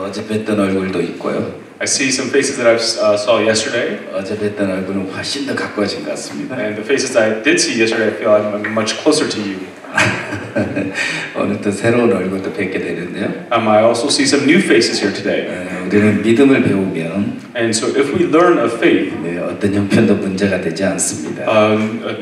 어제 뵀던 얼굴도 있고요. I see some faces that I saw yesterday. 어제 뵀던 얼굴은 훨씬 더 가까워진 것 같습니다. And the faces that I did see yesterday, I feel I'm much closer to you. 오늘 또 새로운 얼굴도 뵙게 되는데요. I also see some new faces here today. 우리는 믿음을 배우면 And so if we learn of faith, 어떤 형편도 문제가 되지 않습니다.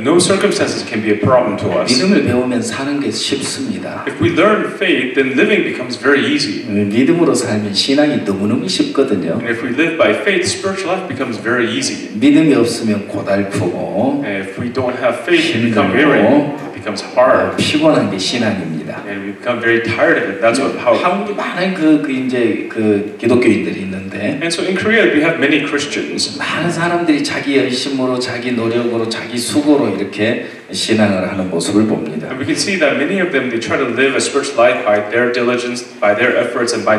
no circumstances can be a problem to us. 믿음을 배우면 사는 게 쉽습니다. If we learn faith, then living becomes very easy. 믿음으로 살면 신앙이 너무너무 쉽거든요. And if we live by faith, spiritual life becomes very easy. 믿음이 없으면 고달프고, And if we don't have faith, we become weary. It becomes hard. 피곤한 게 신앙입니다. And we become very tired of it. That's what how. 한국에 많은 그 기독교인들이 있는데. And so in Korea, we have many Christians. 많은 사람들이 자기 열심으로, 자기 노력으로, 자기 수고로 이렇게 신앙을 하는 모습을 봅니다. And we can see that many of them they try to live a spiritual life by their diligence, by their efforts, and by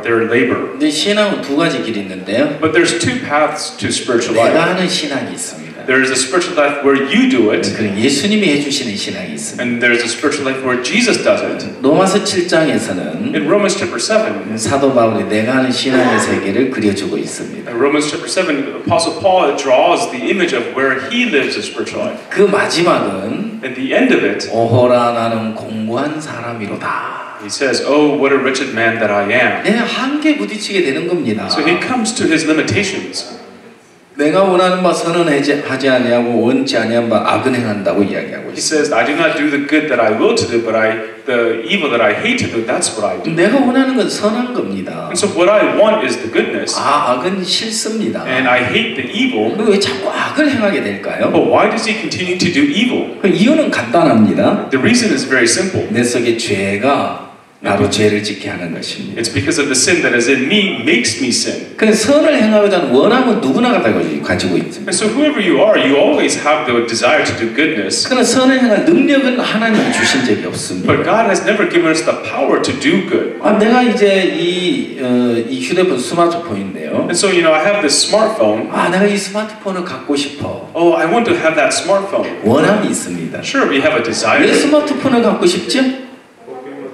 their labor. 근데 신앙은 두 가지 길이 있는데요. But there's two paths to spiritual life. 내가 하는 신앙이 있습니다. There is a spiritual life where you do it. 그리고 예수님이 해주시는 신앙이 있습니다. And there's a spiritual life where Jesus does it. 로마서 7장에서는 In Romans chapter 7, 사도 바울이 내가 하는 신앙의 세계를 그려주고 있습니다. in Romans chapter 7, Apostle Paul draws the image of where he lives a spiritual life. 그 마지막은 At the end of it, 오호라 나는 공고한 사람이로다. he says, "Oh, what a wretched man that I am." 내가 한계에 부딪히게 되는 겁니다. So he comes to his limitations. 내가 원하는 바 선언하지 아니하고 원치 아니한 바 악은 행한다고 이야기하고 He 있습니다. says, "I do not do the good that I will to do, but the evil that I hate to do, that's what I do." 내가 원하는 건 선한 겁니다. And so what I want is the goodness, 악은 싫습니다. and I hate the evil. 왜 자꾸 악을 행하게 될까요? But why does he continue to do evil? 그 이유는 간단합니다. The reason is very simple. 내 속에 죄가 나로 죄를 짓게 하는 것입니다. It's because of the sin that is in me makes me sin. 그 선을 행하고자 하는 원함은 누구나 가지고 있습니다. And so whoever you are, you always have the desire to do goodness. 그러나 선을 행할 능력은 하나님이 주신 적이 없습니다. But God has never given us the power to do good. 내가 이제 이 휴대폰 스마트폰인데요. And so I have this smartphone. 내가 이 스마트폰을 갖고 싶어. Oh, I want to have that smartphone. 원함이 있습니다. Sure, we have a desire. 왜 스마트폰을 갖고 싶죠?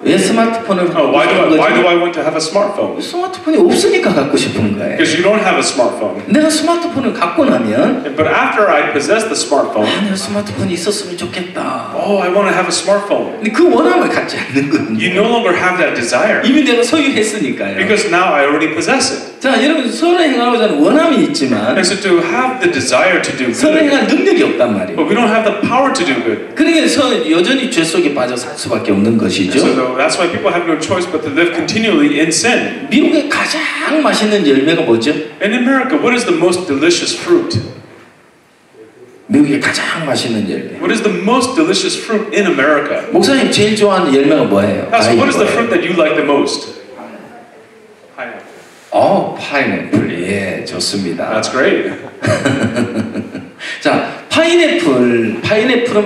왜 스마트폰을 갖고 why 싶은 거죠? do I want to have a smartphone? 스마트폰이 없으니까 갖고 싶은 거예요. Because you don't have a smartphone. 내가 스마트폰을 갖고 나면 But after I possess the smartphone, 내가 스마트폰이 있었으면 좋겠다. oh, I want to have a smartphone. 근데 그 원함을 갖지 않는 거예요. You no longer have that desire. 이미 내가 소유했으니까요. Because now I already possess it. 자, 여러분 선을 행하고자 하는 원함이 있지만 And so to have the desire to do 선을 good, 행할 능력이 없단 말이에요. but we don't have the power to do good. 그러니까 여전히 죄 속에 빠져 살 수밖에 없는 것이죠. So that's why people have no choice but to live continually in sin. 미국의 가장 맛있는 열매가 뭐죠? In America, what is the most delicious fruit? 미국의 가장 맛있는 열매. What is the most delicious fruit in America? 목사님 제일 좋아하는 열매가 뭐예요? So what is the fruit that you like the most? Pineapple. 파인애플. 예, 좋습니다. That's great. 자, 파인애플은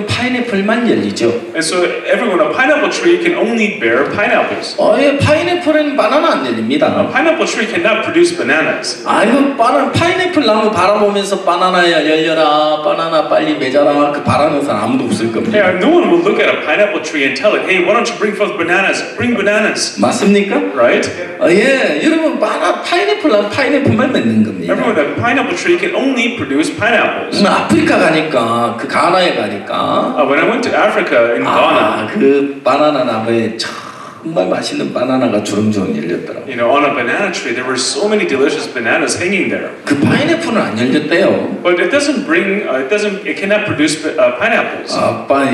파인애플만 열리죠. And so everyone, a pineapple tree can only bear pineapples. 예, 파인애플은 바나나 안 열립니다. A pineapple tree cannot produce bananas. 파인애플 나무 바라보면서 바나나야 열려라, 바나나 빨리 맺어라, 그 바라는 사람 아무도 없을 겁니다. Yeah, no one will look at a pineapple tree and tell it, hey, why don't you bring forth bananas? Bring bananas. 맞습니까? Right? 예, 여러분 파인애플 나무 파인애플만 맺는 겁니다. Everyone, a pineapple tree can only produce pineapples. 아프리카 가니까 그 가나에 가니까 When I went to Africa in Ghana, 그 바나나 나무에 정말 맛있는 바나나가 주렁주렁 열렸더라고요. on a banana tree, there were so many delicious bananas hanging there. 그 파인애플은 안 열렸대요. But it cannot produce pineapples.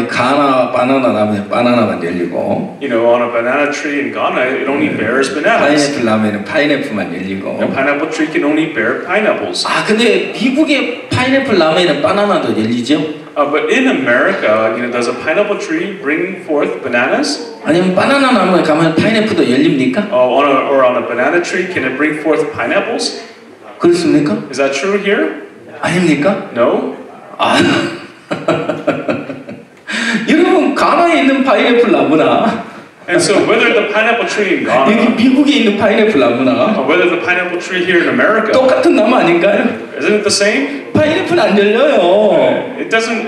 가나 바나나 나무에 바나나만 열리고. On a banana tree in Ghana, it only bears bananas. 파인애플 나무에는 파인애플만 열리고. A pineapple tree can only bear pineapples. 근데 미국의 파인애플 나무에는 바나나도 열리죠? But in America, does a pineapple tree bring forth bananas? 아니면 바나나 나무에 가면 파인애플도 열립니까? Or on a banana tree, can it bring forth pineapples? 그렇습니까? Is that true here? 아닙니까? No. 여러분 가나에 있는 파인애플 나무나 And so whether the pineapple tree in Ghana, 여기 미국에 있는 파인애플 나무나 or whether the pineapple tree here in America, 똑같은 나무 아닌가요? isn't it the same? 파인애플 안 열려요. It doesn't.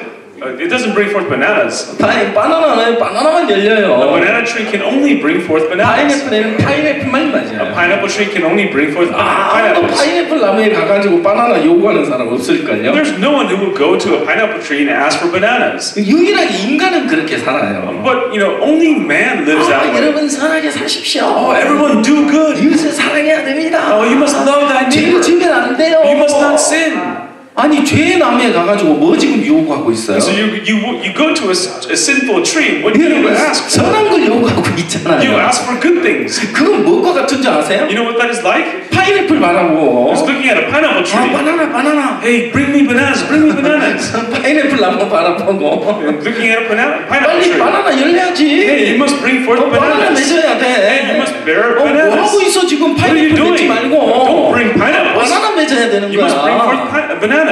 it doesn't bring forth bananas. 바나나는 바나나만 A 열려요. banana tree can only bring forth bananas. 파인애플에는 파인애플만 A 맞아요. pineapple tree can only bring forth 아무도 pineapples. 파인애플 나무에 가가지고 바나나 요구하는 사람 없을걸요? There's no one who will go to a pineapple tree and ask for bananas. 유일하게 인간은 그렇게 살아요. But only man lives that way. 여러분 선하게 사십시오. Oh, everyone do good. 이웃을 사랑해야 됩니다. Oh, you must love thy 죄를 neighbor. 지면 안 돼요. You must not sin. 아니 죄의 나무에 가가지고 뭐 지금 요구하고 있어요? So you go to a sinful tree. What do you 여러분 ask? 선한 걸 요구하고 You 있잖아요. ask for good things. 그건 뭐가 같은 줄 아세요? You know what that is like? 파인애플 말하고 It's looking at a pineapple tree. 바나나 Hey, bring me bananas. Bring me bananas. 파인애플 나무 바라보고 And looking at a pineapple 빨리 tree. 바나나 열려야지. Hey, you must bring forth 바나나 bananas. 맺어야 돼. You must bear 뭐 bananas. 하고 있어 지금 What are you 파인애플 맺지 doing? 말고 Don't bring pineapples. 바나나 맺어야 되는 You must bring forth 거야. bananas.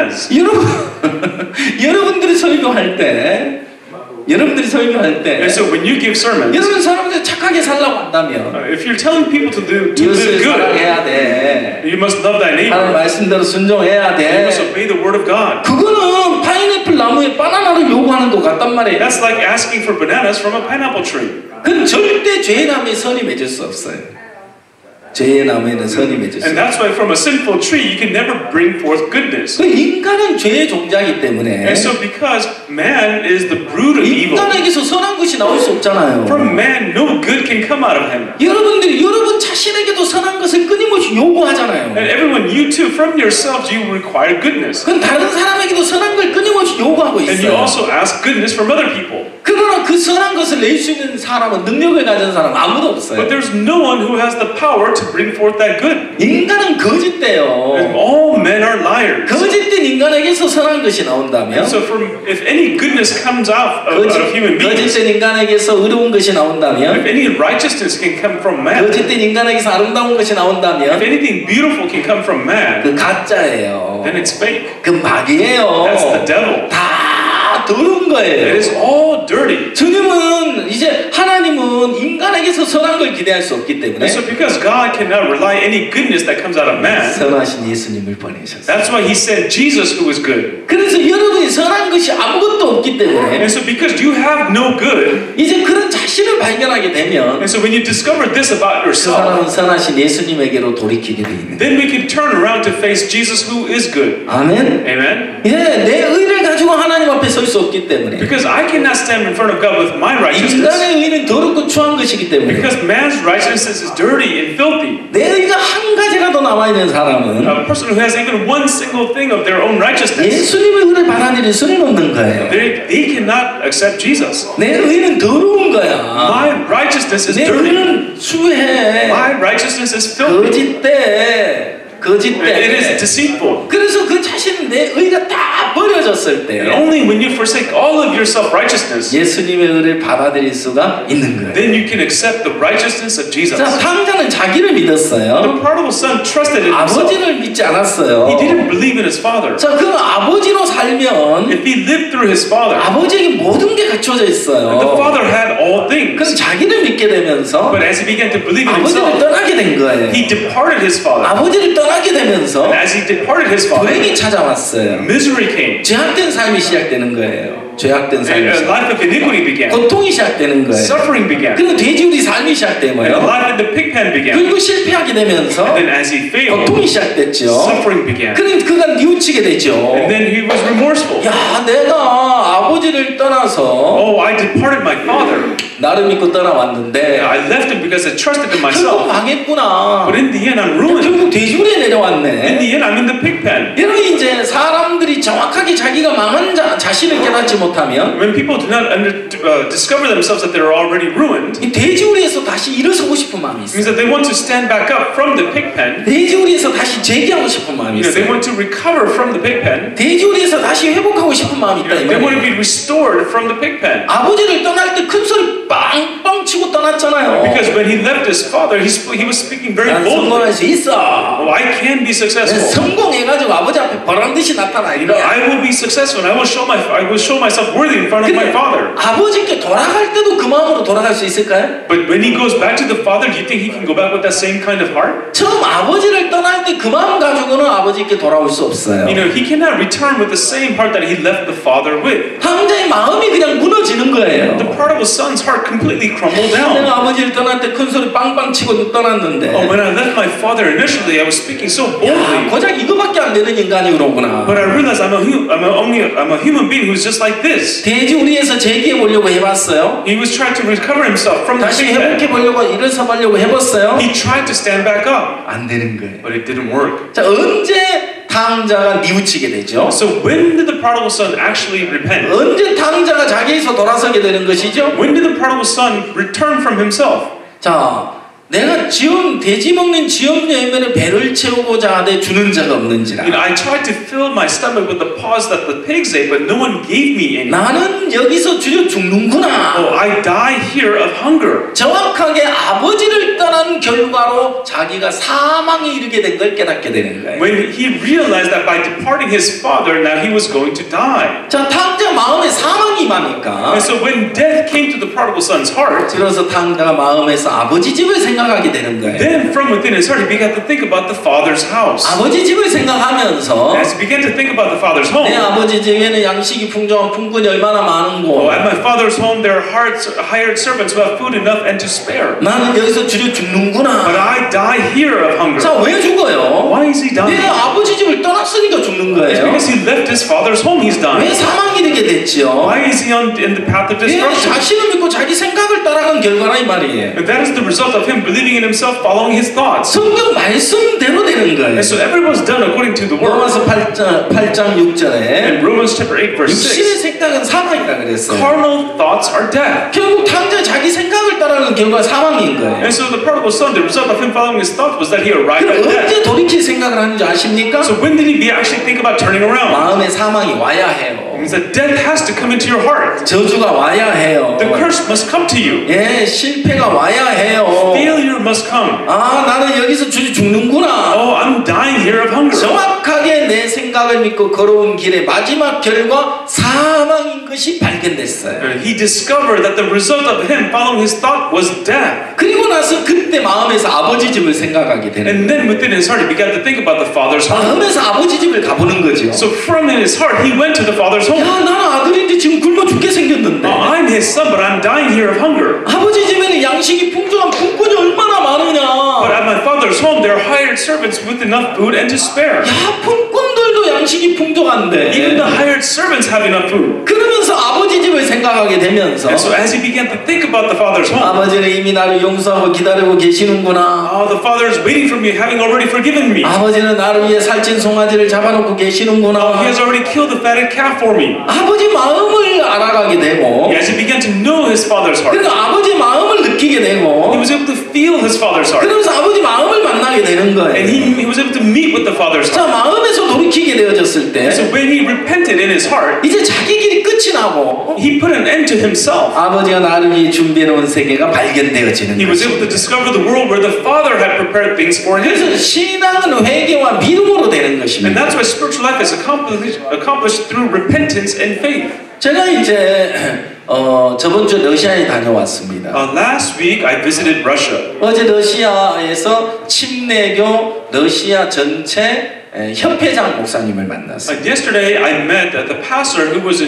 여러분들이 설교할 때 And so when you give sermons, 여러분 사람들 착하게 살라고 한다면 if you're telling people to live 이웃을 good, 사랑해야 돼. you must love thy 하나님 neighbor. 말씀대로 순종해야 You 돼. must obey the word of God. 그거는 파인애플 나무에 바나나를 요구하는 것 같단 말이에요. That's like asking for bananas from a pineapple tree. 그건 절대 죄의 나무에 선이 맺을 수 없어요. 죄의 나무에는 선이 맺을 수 And 없어요. that's why from a sinful tree you can never bring forth goodness. 그 인간은 죄의 종자이기 때문에 And so because man is the brood of evil, 인간에게서 선한 것이 나올 수 없잖아요. from man no good can come out of him. 여러분 자신에게도 선한 것을 끊임없이 요구하잖아요. And everyone, you too, from yourselves you require goodness. 그건 다른 사람에게도 선한 걸 끊임없이 요구하고 And you 있어요. also ask goodness from other people. 그러나 그 선한 것을 낼 수 있는 사람은 능력을 가진 사람 아무도 없어요. But there's no one who has the power to bring forth that good. 인간은 거짓돼요. All men are liars. 거짓된 인간에게서 선한 것이 나온다면 And so if any goodness comes out of human beings, 거짓된 인간에게서 의로운 것이 if 나온다면 any righteousness can come from man, 거짓된 인간에게서 아름다운 것이 if 나온다면 anything beautiful can come from man, 그 가짜예요. then it's fake. 그 마귀예요. That's the devil. 다 더러운 It 거예요. is all dirty. 주님은 이제 하나님은 인간에게서 선한 걸 기대할 수 없기 때문에 And so because God cannot rely any goodness that comes out of man, 선하신 예수님을 보내셨어요. that's why he sent Jesus who is good. 그래서 여러분이 선한 것이 아무것도 없기 때문에 And so because you have no good, 이제 그런 자신을 발견하게 되면 and so when you discover this about 그 사람은 yourself, 선하신 예수님에게로 돌이키게 돼 있는. then we can turn around to face Jesus who is good. 아멘. Amen? 예, 내 의를 가지고 하나님 앞에 설 수 없기 때문에. Because I cannot stand in front of God with my righteousness. 인간의 의는 더럽고 추한 것이기 때문에. Because man's righteousness is dirty and filthy. 내 의가 한 가지라도 남아 있는 사람은 A person who has even one single thing of their own righteousness, 예수님의 의를 받아들일 수는 없는 거예요. they cannot accept Jesus. 내 의는 더러운 거야. My righteousness is 내 dirty. 의는 추해. My righteousness is filthy. It is deceitful. 그래서 그 자신은 내 의가 다 버려졌을 때 And only when you forsake all of your self-righteousness, 예수님의 의를 받아들일 수가 있는 거예요. then you can accept the righteousness of Jesus. 자, 탕자는 자기를 믿었어요. The prodigal son trusted in himself. 아버지를 믿지 않았어요. He didn't believe in his father. 자, 그럼 아버지로 살면 If he lived through his father, 아버지에게 모든 게 갖춰져 the 있어요. father had all things. 그럼 자기를 믿게 되면서 But as he began to believe in 아버지를 himself, 떠나게 된 거예요. he departed his father. 아버지를 떠나게 되면서 And as he departed his father, 불행이 찾아왔어요. misery came. 죄악된 삶이 시작되는 거예요. 죄악된 삶이 And a life of iniquity began. 고통이 시작되는 거예요. Suffering began. 그리고 돼지우리 삶이 And a 시작되고요. life in the pig pen began. 그리고 실패하게 되면서 And then as he failed, 고통이 시작됐죠. suffering began. 그러니까 그가 뉘우치게 되죠. And then he was remorseful. 야, 내가 아버지를 떠나서 Oh, I departed my father. 나를 믿고 떠나왔는데 I left him because I trusted in 결국 myself. 망했구나. But in the end, I'm ruined. 결국 돼지우리에 In 내려왔네. the end, I'm in the pig pen. 여러분 이제 사람들이 정확하게 자기가 망한 자신을 깨닫지 못하면 When people do not discover themselves that they're already ruined, 이 돼지우리에서 다시 일어서고 싶은 마음이 it 있어요. means that they want to stand back up from the pig pen. 돼지우리에서 다시 재기하고 싶은 마음이 They 있어요. want to recover from the pig pen. 돼지우리에서 다시 회복하고 싶은 마음이 있다 이 They want to 말이에요. be restored from the pig pen. 아버지를 떠날 때 큰 소리 빵빵 치고 떠났잖아요. Because when he left his father, he was speaking very 난 boldly. 성공할 수 있어. Oh, I can be 난 successful. 성공해가지고 아버지 앞에 버란듯이 나타나 I 이거야. will be successful successful, and I will show myself worthy in front of my father. 아버지께 돌아갈 때도 그 마음으로 돌아갈 수 있을까요? But when he goes back to the father, do you think he can go back with that same kind of heart? 처음 아버지를 떠날 때 그 마음 가지고는 아버지께 돌아올 수 없어요. You know, he cannot return with the same heart that he left the father with. 탕자의 마음이 그냥 무너지는 거예요. The prodigal son's heart completely crumbled down. 내가 아버지를 떠날 때 큰 소리 빵빵 치고 떠났는데 Oh, when I left my father initially, I was speaking so boldly. 고작 이거밖에 안 되는 인간이 그러구나. But I realized I'm a human being who's just like this. 돼지 우리에서 재기해 보려고 해봤어요. He was trying to recover himself from the 다시 sick 회복해 bed. 보려고 일어서 보려고 해봤어요. He tried to stand back up, 안 되는 거예요. but it didn't work. 자, 언제 탕자가 뉘우치게 되죠? So when did the prodigal son actually repent? 언제 탕자가 자기에서 돌아서게 되는 것이죠? When did the prodigal son return from himself? 자, 내가 돼지 먹는 지엄 열매를 배를 채우고자 하되 주는 자가 없는지라. You know, I tried to fill my stomach with the paws that the pigs ate, but no one gave me any. 나는 여기서 주저 죽는구나. Oh, I die here of hunger. 정확하게 아버지를 떠난 결과로 자기가 사망에 이르게 된 걸 깨닫게 되는 거예요. When he realized that by departing his father, now he was going to die. 자, 탕자 마음에 사망이 임하니까 And so when death came to the prodigal son's heart, 그래서 탕자가 마음에서 아버지 집을 생각하게 되는 거예요. then from within his heart, he began to think about the father's house. 아버지 집을 생각하면서 As he began to think about the father's 내 home, 아버지 집에는 양식이 풍족한 품꾼이 얼마나 많은고 oh, at my father's home, there are hired servants who have food enough and to spare. 나는 여기서 주저 But 죽는구나. I die here of hunger. 자, 왜 죽어요? Why is he 내 dying? 아버지 집을 떠났으니까 죽는 It's 거예요. because he left his father's home, he's 왜 dying. 사망이 되게 됐죠? Why is he in the path of 왜 destruction? 자신을 믿고 자기 생각을 따라간 결과라 이 말이에요. And that is the result of him believing in himself, following his thoughts. 성경 말씀대로 되는 거예요. And so everyone's done according to the word. 로마서 8장 6절에 In Romans chapter 8 verse 육신의 6, 생각은 사망이라 그랬어요. carnal thoughts are death. 결국 탕자 자기 생각을 따라가는 결과 사망인 거예요. And so the prodigal son, the result of him following his thoughts was that he arrived 그럼 at death. 언제 돌이킬 생각을 하는지 아십니까? So when did he actually think about turning around? 마음의 사망이 와야 해요. It means that death has to come into your heart. 저주가 와야 해요. The curse must come to you. 예, 실패가 와야 해요. Failure must come. 아, 나는 여기서 죽는구나. Oh, I'm dying here of hunger. 정확하게 내 생각을 믿고 걸어온 길의 마지막 결과 사망인 것이 발견됐어요. And he discovered that the result of him following his thought was death. 그리고 나서 그때 마음에서 아버지 집을 생각하게 되는 And then within his heart, he began to think about the father's home. 마음에서 아버지 집을 가보는 거죠. So from his heart, he went to the father's home. 야, 나는 아들인데 지금 굶어 죽게 생겼는데. I'm his son, but I'm dying here of hunger. 아버지 집에는 양식이 풍족한 품꾼이 얼마나 But 많으냐. at my father's home, there are hired servants with enough food and to spare. 야, 품꾼들도 양식이 풍족한데. Even the hired servants have enough food. 그러면서 아버지 집을 생각하게 되면서 And so as he began to think about the father's home, 아버지는 이미 나를 용서하고 기다리고 계시는구나. oh, the father is waiting for me, having already forgiven me. 아버지는 나를 위해 살찐 송아지를 잡아놓고 계시는구나. He has already killed the fatted calf for me. 아버지 마음을 알아가게 되고 As he began to know his father's heart, 그러니까 아버지 마음을 느끼게 he 되고 was able to feel his father's heart. 그러면서 아버지 마음을 만나게 되는 And 거예요. he was able to meet with the father's heart. 자, 마음에서 돌이키게 되어졌을 때 So when he repented in his heart, 이제 자기 길이 끝이 나고 he put an end to himself. 아버지가 나를 위해 준비해 놓은 세계가 발견되어지는 He was 거죠. able to discover the world where the father had prepared things for 그래서 him. 신앙은 회개와 믿음으로 되는 And 것입니다. that's why spiritual life is accomplished through repentance and faith. 제가 이제 저번 주 러시아에 다녀왔습니다. Last week I visited Russia. 어제 러시아에서 침례교 러시아 전체 협회장 목사님을 만났어요. Yesterday I met the pastor who was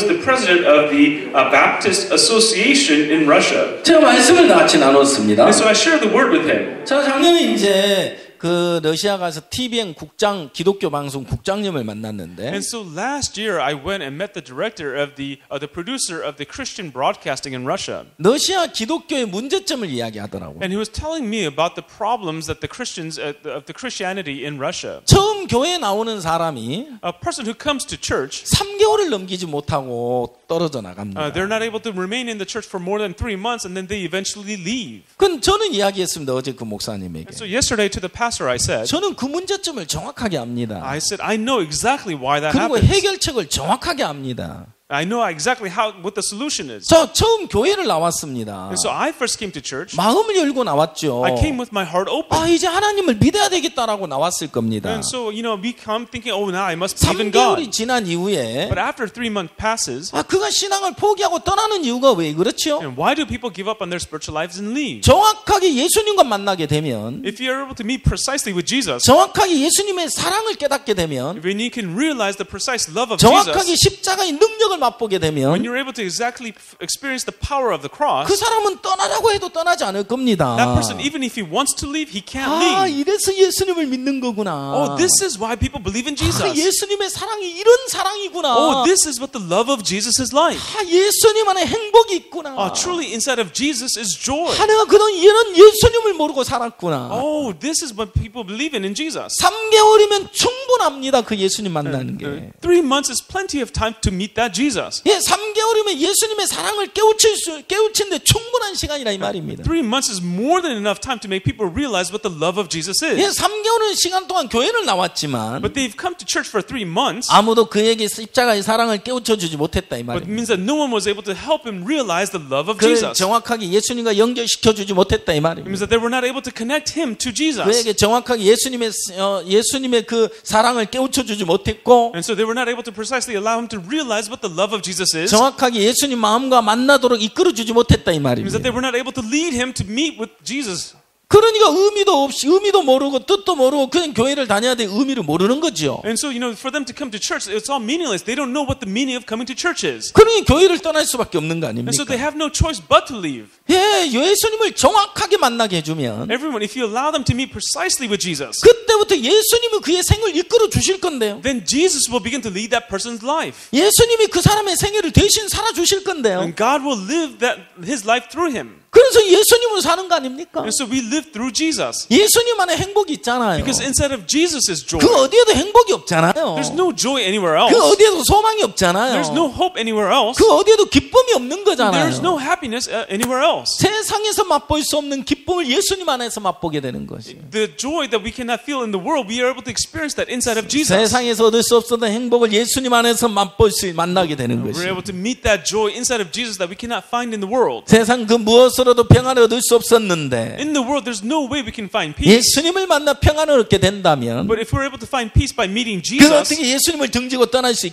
the president of the Baptist Association in Russia. 제가 말씀을 같이 나눴습니다. And so I shared the word with him. 제가 작년에 이제 그 러시아 가서 TVN 국장 기독교 방송 국장님을 만났는데 And so last year I went and met the director of the producer of the Christian broadcasting in Russia. 러시아 기독교의 문제점을 이야기하더라고요. And he was telling me about the problems that the Christians of the Christianity in Russia. 처음 교회에 나오는 사람이 A person who comes to church, 3개월을 넘기지 못하고 떨어져 나갑니다. they're not able to remain in the church for more than 3 months, and then they eventually leave. 그건 저는 이야기했습니다. 어제 그 목사님에게. And so yesterday to the pastor I said, 저는 그 문제점을 정확하게 압니다. I know exactly why that 그리고 happens. 해결책을 정확하게 압니다. I know exactly what the solution is. 저 처음 교회를 나왔습니다. And so I first came to church. 마음을 열고 나왔죠. I came with my heart open. 아, 이제 하나님을 믿어야 되겠다라고 나왔을 겁니다. And so, we come thinking, oh, now I must believe in God. 3개월이 지난 이후에 But after 3 months passes, 아, 그가 신앙을 포기하고 떠나는 이유가 왜 그렇죠? and why do people give up on their spiritual lives and leave? 정확하게 예수님과 만나게 되면 If you're able to meet precisely with Jesus, 정확하게 예수님의 사랑을 깨닫게 되면 when you can realize the precise love of 정확하게 Jesus, 십자가의 능력을 맛보게 되면 when you're able to exactly experience the power of the cross, 그 사람은 떠나라고 해도 떠나지 않을 겁니다. that person, even if he wants to leave, he can't 아, leave. 이래서 예수님을 믿는 거구나. Oh, this is why people believe in 아, Jesus. 예수님의 사랑이 이런 사랑이구나. Oh, this is what the love of Jesus is like. 아, 예수님 안에 행복이 있구나. Truly inside of Jesus is joy. 아, 내가 그동안 이런 예수님을 모르고 살았구나. Oh, this is what people believe in Jesus. 3개월이면 충분합니다. 그 예수님 만나는 게. 3 months is plenty of time to meet that Jesus. 예, 3개월이면 예수님의 사랑을 깨우치는데 충분한 시간이라 이 말입니다. 3 months is more than enough time to make people realize what the love of Jesus 예, is. 3개월은 시간 동안 교회를 나왔지만 But they've come to church for 3 months. 아무도 그에게 십자가의 사랑을 깨우쳐주지 못했다 이 But it 말입니다. means that no one was able to help him realize the love of 그를 Jesus. 정확하게 예수님과 연결시켜주지 못했다 이 It 말입니다. means that they were not able to connect him to Jesus. 그에게 정확하게 예수님의 그 사랑을 깨우쳐주지 못했고 And so they were not able to precisely allow him to realize what the love of Jesus is. It 정확하게 예수님 마음과 만나도록 이끌어주지 못했다 이 means 말입니다. that they were not able to lead him to meet with Jesus. 그러니까 의미도 모르고 뜻도 모르고 그냥 교회를 다녀야 돼 의미를 모르는 거죠. And so, for them to come to church, it's all meaningless. They don't know what the meaning of coming to church is. 그러니 교회를 떠날 수밖에 없는 거 And so they 아닙니까? have no choice but to leave. 예, 예수님을 정확하게 만나게 해주면 Everyone, if you allow them to meet precisely with Jesus, 그때부터 예수님이 그의 생을 이끌어 주실 건데요. then Jesus will begin to lead that person's life. 예수님이 그 사람의 생애를 대신 살아 주실 건데요. And God will live his life through him. 그래서 예수님으로 사는 거 아닙니까? And so we live through Jesus. 예수님 안에 행복이 있잖아요. Because inside of Jesus is joy. 그 어디에도 행복이 없잖아요. There's no joy anywhere else. 그 어디에도 소망이 없잖아요. There's no hope anywhere else. 그 어디에도 기쁨이 없는 거잖아요. There's no happiness anywhere else. 세상에서 맛볼 수 없는 기쁨을 예수님 안에서 맛보게 되는 것이에요. The joy that we cannot feel in the world, we are able to experience that inside of Jesus. 세상에서 얻을 수 없었던 행복을 예수님 안에서 만나게 되는 We're 것이에요. able to meet that joy inside of Jesus that we cannot find in the world. 세상 그 무엇으로도 평안을 얻을 수 없었는데 In the world, there's no way we can find peace. 예수님을 만나 평안을 얻게 된다면 But if we're able to find peace by meeting 그 Jesus, 어떻게 예수님을 등지고 떠날 수 then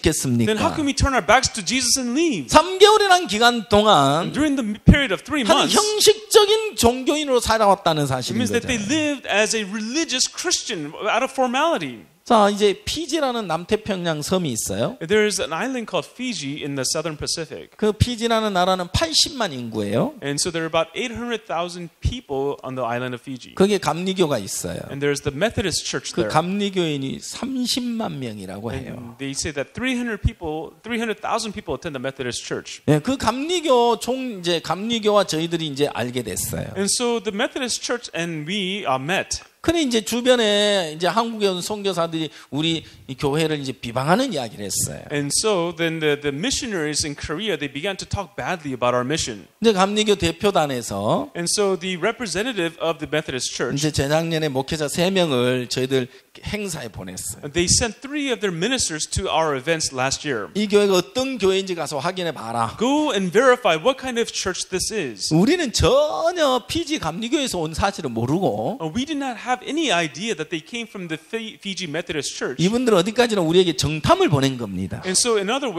how 있겠습니까? can we turn our backs to Jesus and leave? 3개월이라는 기간 동안 During the period of 3 한 months, 형식적인 종교인으로 살아왔다는 it 사실인 means that they 거죠. lived as a religious Christian out of formality. 자, 이제 피지라는 남태평양 섬이 있어요. There's an island called Fiji in the southern Pacific. 그 피지라는 나라는 80만 인구예요. And so there are about 800,000 people on the island of Fiji. 거기에 감리교가 있어요. And there's the Methodist church 그 there. 감리교인이 30만 명이라고 해요. And they say that 300,000 people attend the Methodist church. 예, 그 이제 감리교와 저희들이 이제 알게 됐어요. And so the Methodist church and we met. 그래 이제 주변에 이제 한국에 온 선교사들이 우리 이 교회를 이제 비방하는 이야기를 했어요. And so then the missionaries in Korea, they began to talk badly about our mission. 이제 감리교 대표단에서 And so the representative of the Methodist church, 이제 재작년에 목회자 3명을 저희들 행사에 보냈어요. they sent 3 of their ministers to our events last year. 이 교회가 어떤 교회인지 가서 확인해 봐라. Go and verify what kind of church this is. 우리는 전혀 피지 감리교에서 온 사실을 모르고 We did not have any idea that they came from the Fiji Methodist Church. 이분들 어디까지나 우리에게 정탐을 보낸 겁니다. And so another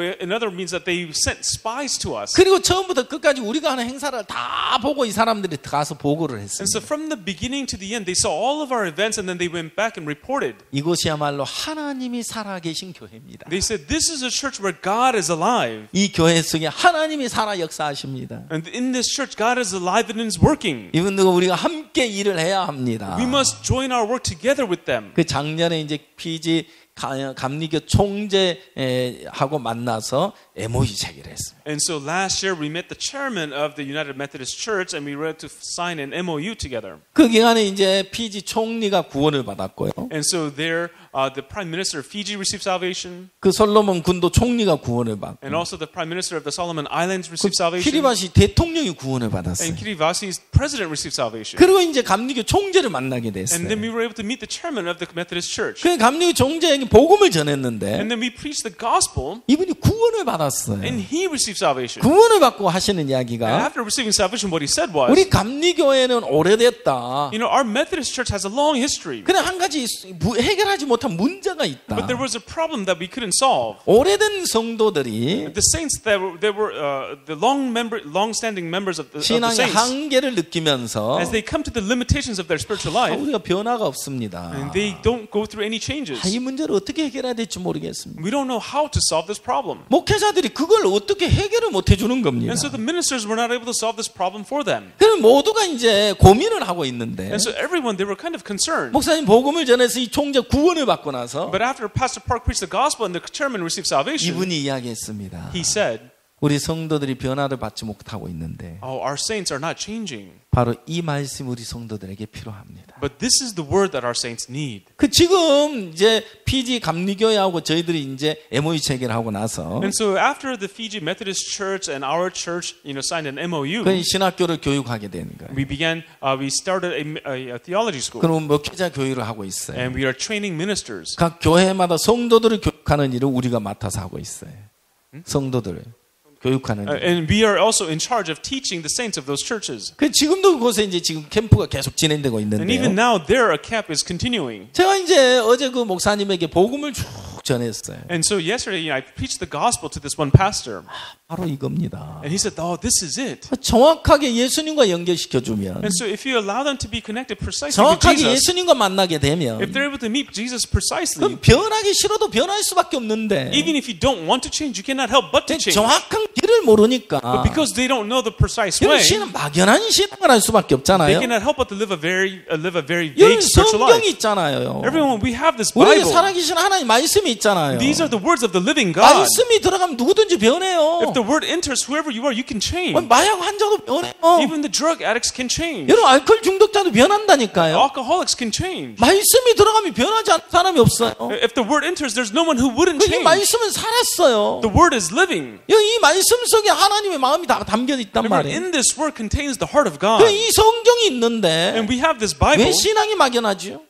means that they sent spies to us. 그리고 처음부터 끝까지 우리가 하는 행사를 다 보고 이 사람들이 가서 보고를 And so 했습니다. from the beginning to the end, they saw all of our events and then they went back and reported. 이곳이야말로 하나님이 살아계신 교회입니다. They said, this is a church where God is alive. 이 교회 속에 하나님이 살아 역사하십니다. And in this church, God is alive and is working. 이분들과 우리가 함께 일을 해야 합니다. We must join our work together with them. 그 작년에 이제 피지 감리교 총재하고 만나서 MOU 체결했습니다. And so last year we met the chairman of the United Methodist Church and we were to sign an MOU together. 그 기간에 이제 피지 총리가 구원을 받았고요. And so there, the Prime Minister of Fiji received salvation. 그 솔로몬 군도 총리가 구원을 받고, And also the Prime Minister of the Solomon Islands received salvation. 키리바시 대통령이 구원을 받았어요. And Kiribati's president received salvation. 그리고 이제 감리교 총재를 만나게 And 됐어요. then we were able to meet the chairman of the Methodist Church. 그 감리교 총재에게 복음을 전했는데 And then we preach the gospel, 이분이 구원을 받았어요. and he received salvation. 구원을 받고 하시는 And 이야기가 after receiving salvation, what he said was, 우리 감리교회는 오래됐다. our Methodist church has a long history, 그냥 한 가지 해결하지 못한 문제가 있다. but there was a problem that we couldn't solve. 오래된 성도들이 The saints that were the long-standing members of the 신앙의 saints, 한계를 느끼면서 as they come to the limitations of their spiritual life, 우리가 변화가 없습니다. and they don't go through any changes. 이 문제를 어떻게 해결해야 될지 모르겠습니다. We don't know how to solve this problem. 목회자들이 그걸 어떻게 해결을 못 해주는 겁니다. And so the ministers were not able to solve this problem for them. 그럼 모두가 이제 고민을 하고 있는데 And so everyone, they were kind of concerned. 목사님 복음을 전해서 이 총재 구원을 받고 나서 But after Pastor Park preached the gospel and the chairman received salvation, 이분이 이야기했습니다. he said, 우리 성도들이 변화를 받지 못하고 있는데 oh, our saints are not changing. 바로 이 말씀이 우리 성도들에게 필요합니다. But this is the word that our saints need. 그 지금 이제 피지 감리교회하고 저희들이 이제 MOU 체결을 하고 나서 And so after the Fiji Methodist Church and our church, signed an MOU, 그 신학교를 교육하게 되는 거예요. we started a theology school, 그럼 목회자 교육을 하고 있어요. and we are training ministers. 각 교회마다 성도들을 교육하는 일을 우리가 맡아서 하고 있어요. 성도들을 교육하는 일. And we are also in charge of teaching the saints of those churches. 그 지금도 그곳에 이제 지금 캠프가 계속 진행되고 And even 있는데요. now, there a camp is continuing. 제가 이제 어제 그 목사님에게 복음을 쭉 전했어요. And so yesterday, I preached the gospel to this one pastor, 바로 이겁니다. and he said, "Oh, this is it." 정확하게 예수님과 연결시켜 주면, And so, if you allow them to be connected precisely with 정확하게 Jesus, 예수님과 만나게 되면, if they're able to meet Jesus precisely, 그럼 변하기 싫어도 변할 수밖에 없는데, even if you don't want to change, you cannot help but to change. 정확한 길을 모르니까, But because they don't know the precise 이런 way, 신은 막연한 신앙을 할 수밖에 they 없잖아요. cannot help but to live a very 여기 vague spiritual 성경이 life. 있잖아요. Everyone, we have this 우리에게 Bible. 살아계신 하나님 말씀이 있잖아요. These are the words of the living God. 말씀이 들어가면 누구든지 변해요. If the word enters whoever you are, you can change. 마약 환자도 변해요. Even the drug addicts can change. 여러분 알코올 중독자도 변한다니까요. Alcoholics can change. 말씀이 들어가면 변하지 않는 사람이 없어요. If the word enters, there's no one who wouldn't 이 change. 말씀은 살았어요. The word is living. 이 말씀 속에 하나님의 마음이 다 담겨 있단 Remember, 말이에요. in this word contains the heart of God. 이 성경이 있는데 And we have this Bible. 왜 신앙이 막연하죠?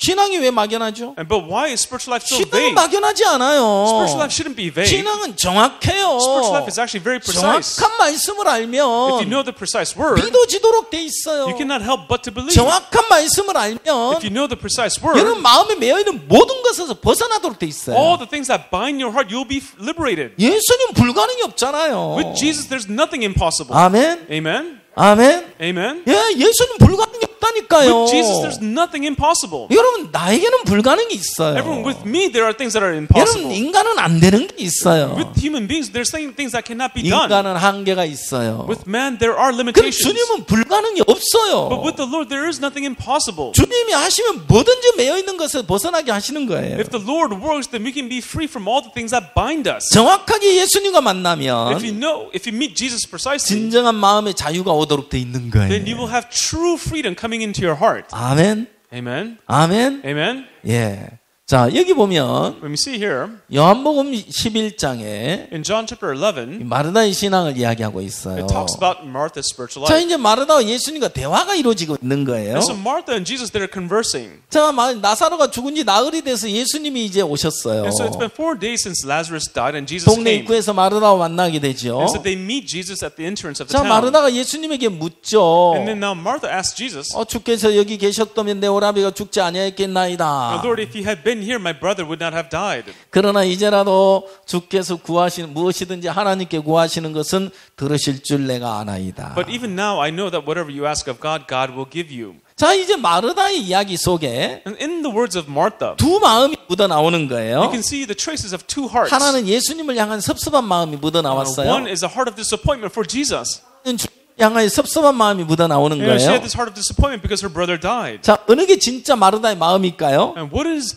신앙이 왜 막연하죠? But why is spiritual life so 신앙은 vague? 막연하지 않아요. Spiritual life shouldn't be vague. 신앙은 정확해요. Spiritual life is actually very precise. 정확한 말씀을 If 알면 you know the precise word, 믿어지도록 돼 있어요. you cannot help but to believe. 정확한 말씀을 알면 If you know the precise word, 여러분 마음에 매여 있는 모든 것에서 벗어나도록 돼 있어요. all the things that bind your heart, you'll be liberated. 예수님 불가능이 없잖아요. With Jesus, there's nothing impossible. 아멘. Amen. 아멘. Amen. 예, 예수님 불가능이 없다니까요. With Jesus, there's nothing impossible. 여러분 나에게는 불가능이 있어요. Everyone, with me, there are things that are 여러분 impossible. 인간은 안 되는 게 있어요. With human beings, there's things that cannot be done. 인간은 한계가 있어요. With man, there are 그럼 limitations. 주님은 불가능이 없어요. But with the Lord, there is nothing impossible. 주님이 하시면 뭐든지 매여 있는 것을 벗어나게 하시는 거예요. If the Lord works, then we can be free from all the things that bind us. 정확하게 예수님과 만나면 If you meet Jesus precisely, 진정한 마음의 자유가 오도록 돼 있는 거예요. then you will have true freedom coming into your heart. 아멘. Amen. 아멘. Amen. 예. 자, 여기 보면 When we see here 요한복음 11장에 in John chapter 11, 마르다의 신앙을 이야기하고 있어요. it talks about Martha's spiritual 자, life. 이제 마르다와 예수님과 대화가 이루어지고 있는 거예요. And so Martha and Jesus, they're conversing. 자, 나사로가 죽은 지 나흘이 돼서 예수님이 이제 오셨어요. And so it's been 4 days since Lazarus died and Jesus 동네 came. 입구에서 마르다와 만나게 되죠. And so they meet Jesus at the entrance of the 자, town. 마르다가 예수님에게 묻죠. And then now Martha asked Jesus, 주께서 여기 계셨다면 내 오라비가 죽지 아니하였겠나이다. Lord, if you had been here, my brother would not have died. 그러나 이제라도 주께서 구하시는 무엇이든지 하나님께 구하시는 것은 들으실 줄 내가 아나이다. But even now I know that whatever you ask of God, God will give you. 자, 이제 마르다의 이야기 속에 And in the words of Martha, 두 마음이 묻어 나오는 you 거예요. can see the traces of two hearts. 하나는 예수님을 향한 섭섭한 마음이 묻어 One 나왔어요. is a heart of disappointment for Jesus. 향하여 섭섭한 마음이 묻어 나오는 And she 거예요. had this heart of disappointment because her brother died. 자, 어느 게 진짜 마르다의 마음일까요? And what is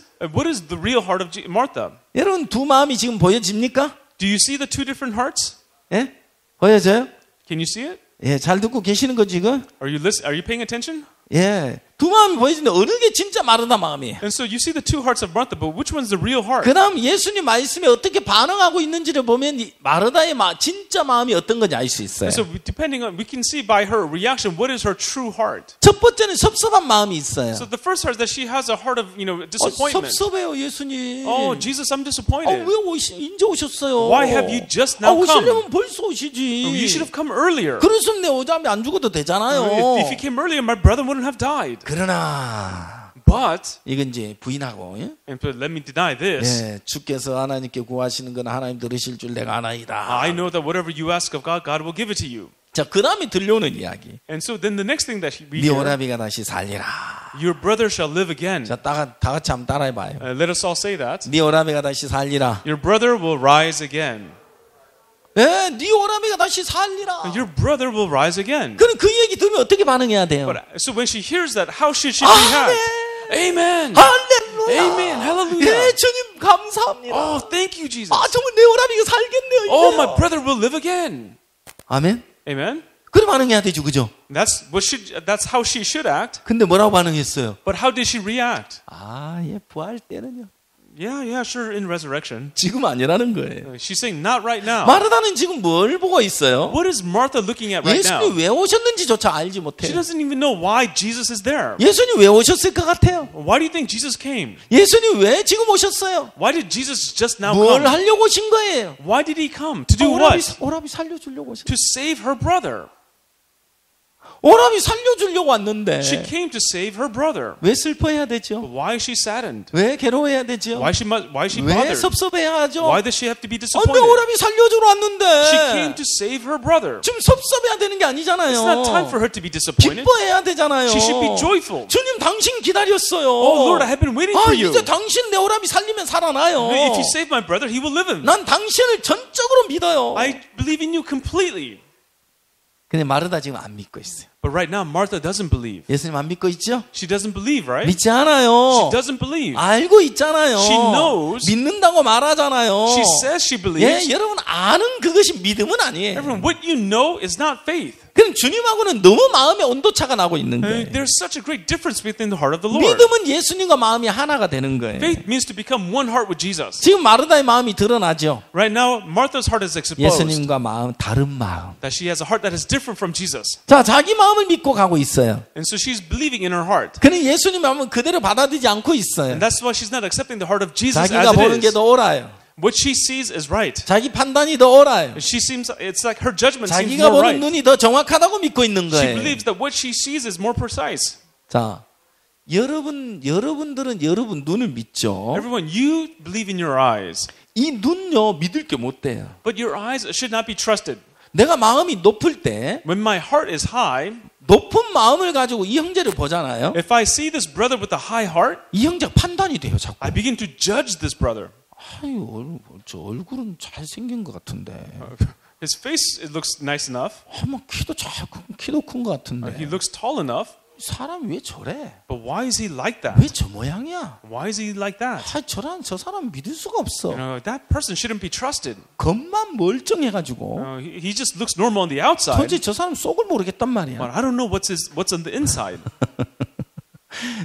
the real heart of Martha? 여러분 두 마음이 지금 보여집니까? Do you see the two different hearts? 예? 보여져요? Can you see it? 예, 잘 듣고 계시는 거 지금? Are you paying attention? 예, 두 마음이 보여지는데 어느 게 진짜 마르다 마음이에요? And so you see the two hearts of Martha, but which one's the real heart? 그 다음 예수님 말씀에 어떻게 반응하고 있는지를 보면 이 마르다의 진짜 마음이 어떤 건지 알 수 있어요. And so depending on, we can see by her reaction, what is her true heart. 첫 번째는 섭섭한 마음이 있어요. So the first heart is that she has a heart of, disappointment. 섭섭해요 예수님. Oh, Jesus, I'm disappointed. 왜 이제 오셨어요? Why have you just now come? 오시려면 벌써 오시지. You should have come earlier. 그랬으면 내 오자매 안 죽어도 되잖아요. If you came earlier, my brother wouldn't have died. 그러나 But, 이건 이제 부인하고 예? and let me deny this. 예, 주께서 하나님께 구하시는 건 하나님 들으실 줄 내가 아나이다. I know that whatever you ask of God, God will give it to you. 자, 그 다음에 들려오는 이야기. And so then the next thing that we 네 hear, 오라비가 다시 살리라. your brother shall live again. 자, 다 같이 한번 따라해봐요. Let us all say that. 네 오라비가 다시 살리라. Your brother will rise again. 예, 네 오라비가 다시 살리라. Your brother will rise again. 그럼 그 얘기 들으면 어떻게 반응해야 돼요? But so when she hears that, how should she react? Amen. 할렐루야. Amen. Hallelujah. 예, 주님 감사합니다. Oh, thank you, Jesus. 정말 내 오라비가 살겠네요. Oh, my brother will live again. 아멘. Amen. 그래 반응해야 되죠, 그죠? That's how she should act. 근데 뭐라고 반응했어요? But how did she react? 예, 부활 때는요. Yeah, sure, in resurrection. 지금 아니라는 거예요. She's saying not right now. 마르다는 지금 뭘 보고 있어요? What is Martha looking at right now? 예수님이 왜 오셨는지조차 알지 She 못해요. doesn't even know why Jesus is there. 예수님 왜 오셨을 것 같아요? Why do you think Jesus came? 예수님 왜 지금 오셨어요? Why did Jesus just now 뭘 come? 하려고 오신 거예요? Why did he come? To do what? 오라비 살려주려고 오신 To save her brother. 오라비 살려주려고 왔는데 She came to save her brother. 왜 슬퍼해야 되죠? But why is she saddened? 왜 괴로워해야 되죠? Why is she 왜 bothered? 섭섭해야 하죠? Why does she have to be 근데 disappointed? 오라비 살려주러 왔는데 She came to save her brother. 지금 섭섭해야 되는 게 아니잖아요. It's not time for her to be disappointed. 기뻐해야 되잖아요. She should be joyful. 주님 당신 기다렸어요. Oh Lord, I have been waiting for you. 이제 당신 내 오라비 살리면 살아나요. If you save my brother, he will live him. 난 당신을 전적으로 믿어요. I believe in you completely. 근데 마르다 지금 안 믿고 있어요. But right now, Martha doesn't believe. 예수님 안 믿고 있죠? She doesn't believe, right? 믿지 않아요. She doesn't believe. 알고 있잖아요. She knows. 믿는다고 말하잖아요. She says she believes. 예, 여러분 아는 그것이 믿음은 아니에요. Everyone, what you know is not faith. 그럼 주님하고는 너무 마음의 온도차가 나고 있는 거예요. There's such a great difference between the heart of the Lord. 믿음은 예수님과 마음이 하나가 되는 거예요. Faith means to become one heart with Jesus. 지금 마르다의 마음이 드러나죠. Right now, Martha's heart is exposed. 예수님과 마음 다른 마음. That she has a heart that is different from Jesus. 자, 자기 마음을 믿고 가고 있어요. And so she's believing in her heart. 그는 예수님 마음은 그대로 받아들이지 않고 있어요. And that's why she's not accepting the heart of Jesus as 자기가 보는 it 게 is. 더 옳아요. What she sees is right. 자기 판단이 더 옳아요. It's like her judgment seems 자기가 more 보는 right. 눈이 더 정확하다고 믿고 있는 She 거예요. believes that what she sees is more precise. 자, 여러분들은 여러분 눈을 믿죠. Everyone, you believe in your eyes, 이 눈요 믿을 게 못 돼요. but your eyes should not be trusted. 내가 마음이 높을 때 When my heart is high, 높은 마음을 가지고 이 형제를 보잖아요. if I see this brother with a high heart, 이 형제가 판단이 돼요, 자꾸. I begin to judge this brother. 아유, 저 얼굴은 잘 생긴 것 같은데. His face, it looks nice enough. 뭐 키도 큰 것 같은데. He looks tall enough. 사람 왜 저래? But why is he like that? 왜 저 모양이야? Why is he like that? 저 사람 믿을 수가 없어. That person shouldn't be trusted. 겉만 멀쩡해가지고. He just looks normal on the outside. 도대체 저 사람 속을 모르겠단 말이야. But I don't know what's on the inside.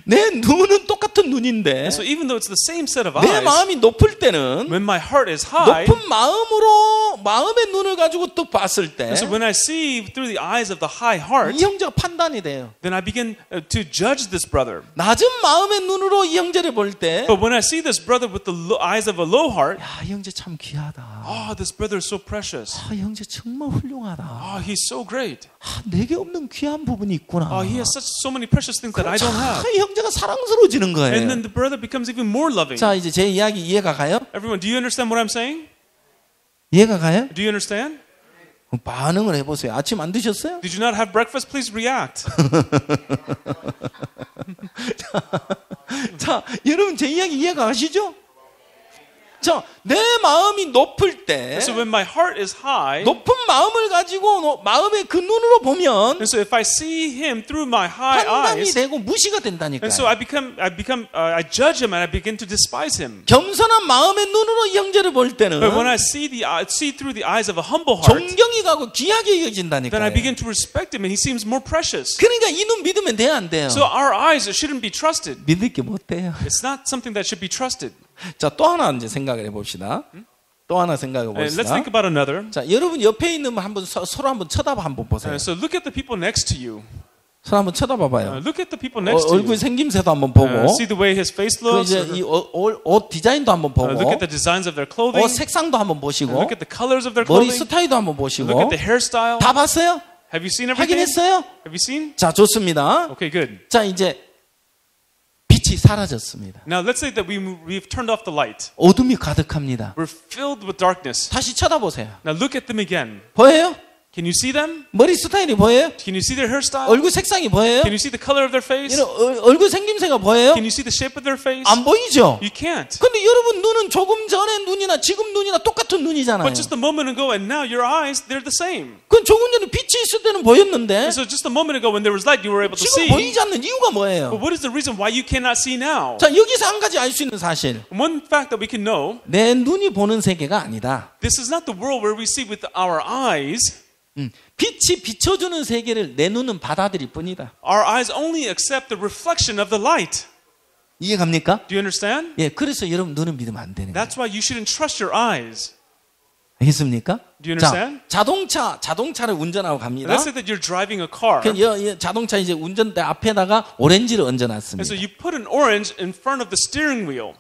내 눈은 똑같은 눈인데 And so even though it's the same set of 내 eyes, 마음이 높을 때는 when my heart is high, 높은 마음으로 마음의 눈을 가지고 또 봤을 때 and so when I see through the eyes of the high heart, 이 형제가 판단이 돼요. then I begin to judge this brother. 낮은 마음의 눈으로 이 형제를 볼 때 But when I see this brother with the eyes of a low heart, 야, 이 형제 참 귀하다. oh, this brother is so precious. 이 형제 정말 훌륭하다. Oh, he's so great. 내게 없는 귀한 부분이 있구나. Oh, he has so many precious things that I don't have. 이 형제가 사랑스러워지는 거예요. And then the brother becomes even more loving. 자, 이제 제 이야기 이해가 가요? Everyone, do you understand what I'm saying? 이해가 가요? Do you understand? 반응을 해보세요. 아침 안 드셨어요? Did you not have breakfast? Please react. 자, 여러분 제 이야기 이해가 가시죠? 자, 내 마음이 높을 때, And so when my heart is high, 높은 마음을 가지고 마음의 그 눈으로 보면 and so if I see him through my high 판단이 eyes, 되고 무시가 and so 된다니까요. I judge him and I begin to despise him. 겸손한 마음의 눈으로 이 형제를 볼 때는 But when I see through the eyes of a humble heart, 존경이 가고 귀하게 then I 여겨진다니까요. begin to respect him and he seems more precious. 그러니까 이 눈 믿으면 돼요, 안 돼요? So our eyes shouldn't be trusted. 믿을 게 못 돼요. It's not something that should be trusted. 자, 또 하나 이제 생각을 해봅시다. 또 하나 생각해 And let's 봅시다. think about another. 자, 여러분 옆에 있는 분 한번 서로 한번 쳐다봐 한번 보세요. So look at the people next to you. 서로 한번 쳐다봐봐요. Look at the people next to 얼굴 you. 생김새도 한번 보고, See the way his face 그 looks. 이제 이 옷 디자인도 한번 보고, Look at the designs of their clothing. 옷 색상도 한번 보시고, Look at the colors of their 머리 clothing. 스타일도 한번 Look 보시고, at the hairstyle. 다 봤어요? Have you seen everything? 확인했어요? Have you seen? 자, 좋습니다. Okay, good. 자, 이제 빛이 사라졌습니다. Now let's say that we've turned off the light. 어둠이 가득합니다. We're filled with darkness. 다시 쳐다보세요. Now look at them again. 보여요? Can you see them? 머리 스타일이 보여요? Can you see their hairstyle? 얼굴 색상이 보여요? Can you see the color of their face? 이런 얼굴 생김새가 보여요? Can you see the shape of their face? 안 보이죠? You can't. 근데 여러분 눈은 조금 전에 눈이나 지금 눈이나 똑같은 눈이잖아요. But just a moment ago and now your eyes, they're the same. 그건 조금 전에 빛이 있을 때는 보였는데 And so just a moment ago when there was light, you were able to 지금 see. 보이지 않는 이유가 뭐예요? But what is the reason why you cannot see now? 자, 여기서 한 가지 알 수 있는 사실. One fact that we can know, 내 눈이 보는 세계가 아니다. this is not the world where we see with our eyes. 빛이 비춰주는 세계를 내 눈은 받아들일 뿐이다. Our eyes only accept the reflection of the light. 이해갑니까? Do you understand? 예, 그래서 여러분 눈은 믿으면 안 되는 거예요. That's why you shouldn't trust your eyes. 알겠습니까? Do you 자, understand? 자동차를 운전하고 갑니다. Let's say that you're driving a car. 자동차 이제 운전대 앞에다가 오렌지를 And 얹어놨습니다. so you put an orange in front of the steering wheel.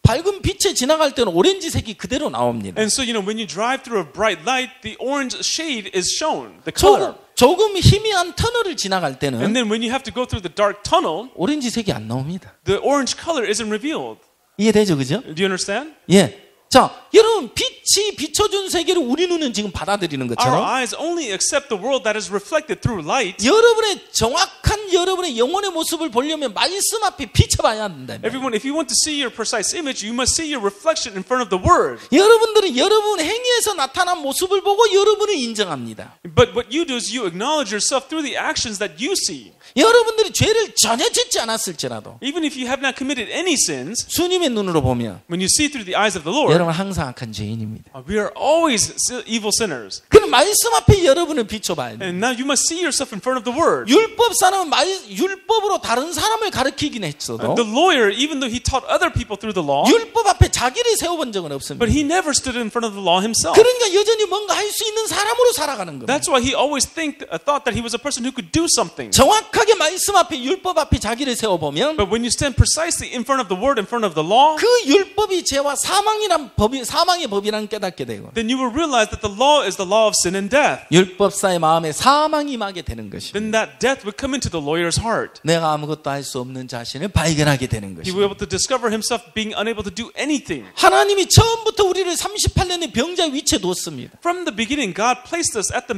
밝은 빛에 지나갈 때는 오렌지색이 그대로 나옵니다. And so, when you drive through a bright light, the orange shade is shown, the color. 조금 희미한 터널을 지나갈 And 때는 then when you have to go through the dark tunnel, 오렌지색이 안 나옵니다. the orange color isn't revealed. 이해되죠, 그죠? Do you understand? 예. 자, 여러분 빛이 비춰준 세계를 우리 눈은 지금 받아들이는 Our 것처럼 eyes only accept the world that is reflected through light. 여러분의 정확한 여러분의 영혼의 모습을 보려면 말씀 앞에 비춰봐야 한다. Everyone, if you want to see your precise image, you must see your reflection in front of the Word. 여러분들은 여러분 행위에서 나타난 모습을 보고 여러분을 인정합니다. But what you do is you acknowledge yourself through the actions that you see. 여러분들이 죄를 전혀 짓지 않았을지라도 Even if you have not committed any sins, 주님의 눈으로 보면 when you see through the eyes of the Lord, 여러분 항상 악한 죄인입니다. we are always evil sinners. 그럼 말씀 앞에 여러분을 비춰봐야 돼요. And now you must see yourself in front of the Word. 율법 사람은 율법으로 다른 사람을 가르치긴 했어도 The lawyer, even though he taught other people through the law, 율법 앞에 자기를 세워본 적은 없습니다. but he never stood in front of the law himself. 그러니까 여전히 뭔가 할 수 있는 사람으로 살아가는 거예요. That's why he always thought that he was a person who could do something. 정확하게 말씀 앞에 율법 앞에 자기를 세워보면 But when you stand precisely in front of the Word, in front of the law, 그 율법이 죄와 사망의 법이라는 깨닫게 되고 then you will realize that the law is the law of sin and death. 율법사의 마음에 사망이 임하게 되는 것입니다. Then that death would come into the lawyer's heart. 내가 아무것도 할 수 없는 자신을 발견하게 되는 He will be 것입니다. able to discover himself being unable to do anything. 하나님이 처음부터 우리를 38년의 병자의 위치에 뒀습니다. From the beginning, God placed us at the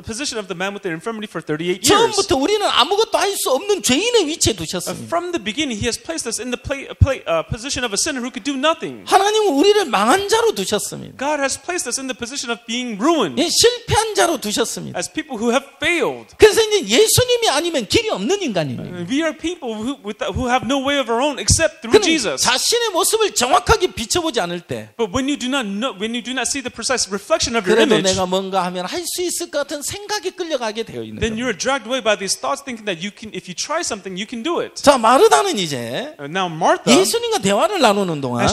position of the man with the infirmity for 38 years. 처음부터 우리는 아무것도 할 수 없는 죄인의 위치에 두셨습니다. From the beginning, He has placed us in the position of a sinner who could do nothing. 하나님은 우리를 망한 자로 두셨습니다. God has placed us in the position of being ruined, 예, 실패한 자로 두셨습니다. as people who have failed. 그래서 이제 예수님이 아니면 길이 없는 인간입니다. We are people who have no way of our own except through 그는 Jesus. 자신의 모습을 정확하게 비춰보지 않을 때 But when you do not see the precise reflection of your 그래도 image, 내가 뭔가 하면 할 수 있을 것 같은 생각에 끌려가게 되어 있는 then 거예요. you're dragged away by these thoughts, thinking that if you try something, you can do it. 자, 마르다는 이제 Now Martha, 예수님과 대화를 나누는 동안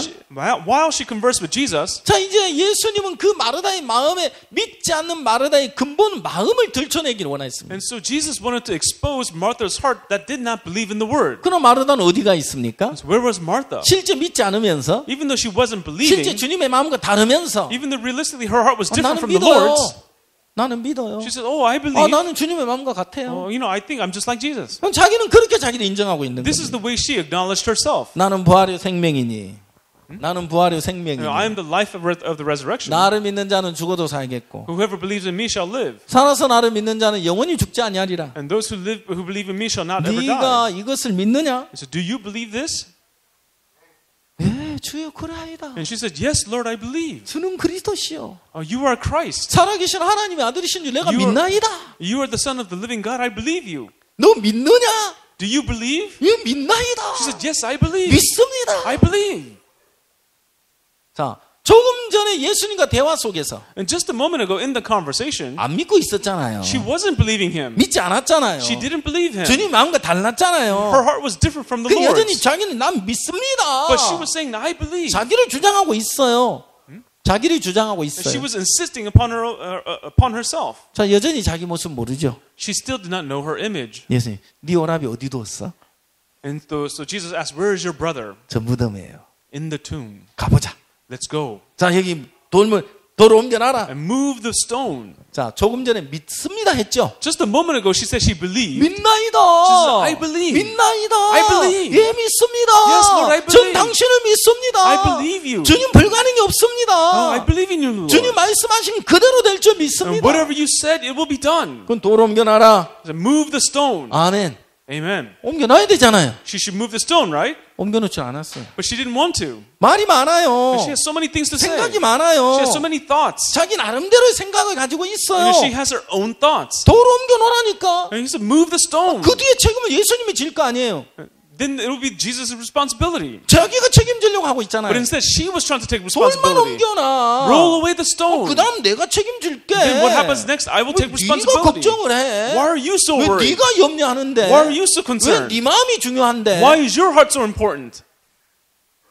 while she conversed with Jesus, 자, 이제 예수님은 그 마르다의 마음에 믿지 않는 마르다의 근본 마음을 들춰내기를 원했습니다. and so Jesus wanted to expose Martha's heart that did not believe in the word. 그럼 마르다는 어디가 있습니까? So where was Martha? 실제 믿지 않으면서 Even though she wasn't 실제 believing, 주님의 마음과 다르면서 even though realistically her heart was different 나는 from the 믿어요. Lord's, 나는 믿어요. she said, "Oh, I believe. 나는 주님의 마음과 같아요. I think I'm just like Jesus." 그럼 자기는 그렇게 자기를 인정하고 있는 This is 겁니다. the way she acknowledged herself. 나는 부활의 생명이니. 나는 부활의 생명이니. I am the life of the resurrection. 나를 믿는 자는 죽어도 살겠고 Whoever believes in me shall live, 살아서 나를 믿는 자는 영원히 죽지 아니하리라. and those who believe in me shall not ever die. 네가 이것을 믿느냐? So, do you believe this? 예, 주여 그러하이다. And she said, yes, Lord, I believe. 주는 그리스도시요. You are Christ. 살아계신 하나님의 아들이신 줄 내가 You are- 믿나이다. You are the Son of the living God. I believe you. 너 믿느냐? Do you believe? 예, 믿나이다. She said, yes, I believe. 믿습니다. I believe. 자, 조금 전에 예수님과 대화 속에서 And just a moment ago in the conversation, 안 믿고 있었잖아요. she wasn't believing him. 믿지 않았잖아요. She didn't believe him. 주님 마음과 달랐잖아요. Her heart was different from the 그 여전히 Lord's. 자기는 난 믿습니다. But she was saying, I believe. 자기를 주장하고 있어요. 자기를 주장하고 And she 있어요. was insisting upon herself. 자, 여전히 자기 모습 모르죠. She still did not know her image. 예수님, 네 오라비 어디 두었어? And so Jesus asked, where is your brother? 저 무덤이에요. In the tomb. 가보자. Let's go. 자, 여기 돌을 옮겨놔라. And move the stone. 자, 조금 전에 믿습니다 했죠. Just a moment ago, she said she believed. 믿나이다. said, I believe. 믿나이다. I believe. 예, 믿습니다. Yes, Lord, I 전 believe. 당신을 믿습니다. I believe you. 주님 불가능이 없습니다. I believe in you, Lord. 주님 말씀하신 그대로 될 줄 And 믿습니다. whatever you said, it will be done. 그건 돌 옮겨놔라. So move the stone. 아멘. Amen. 옮겨놔야 되잖아요. She should move the stone, right? 옮겨놓지 않았어요. But she didn't want to. 말이 많아요. She has so many things to say. 생각이 She 많아요. has so many thoughts. 자기 나름대로의 생각을 가지고 있어요. She has her own thoughts. 돌 옮겨놓으라니까. And he said, move the stone. 그 뒤에 책임을 예수님이 질 거 아니에요. Then it will be Jesus' responsibility. 자기가 책임지려고 하고 있잖아요. But instead, she was trying to take 돌만 responsibility. 옮겨놔. Roll away the stone. 그 다음 내가 책임질게. Then what happens next? I will 왜 take 네가 responsibility. 걱정을 해? Why are you so 왜 worried? 네가 염려하는데? Why are you so 왜 concerned? 네 마음이 중요한데? Why is your heart so important?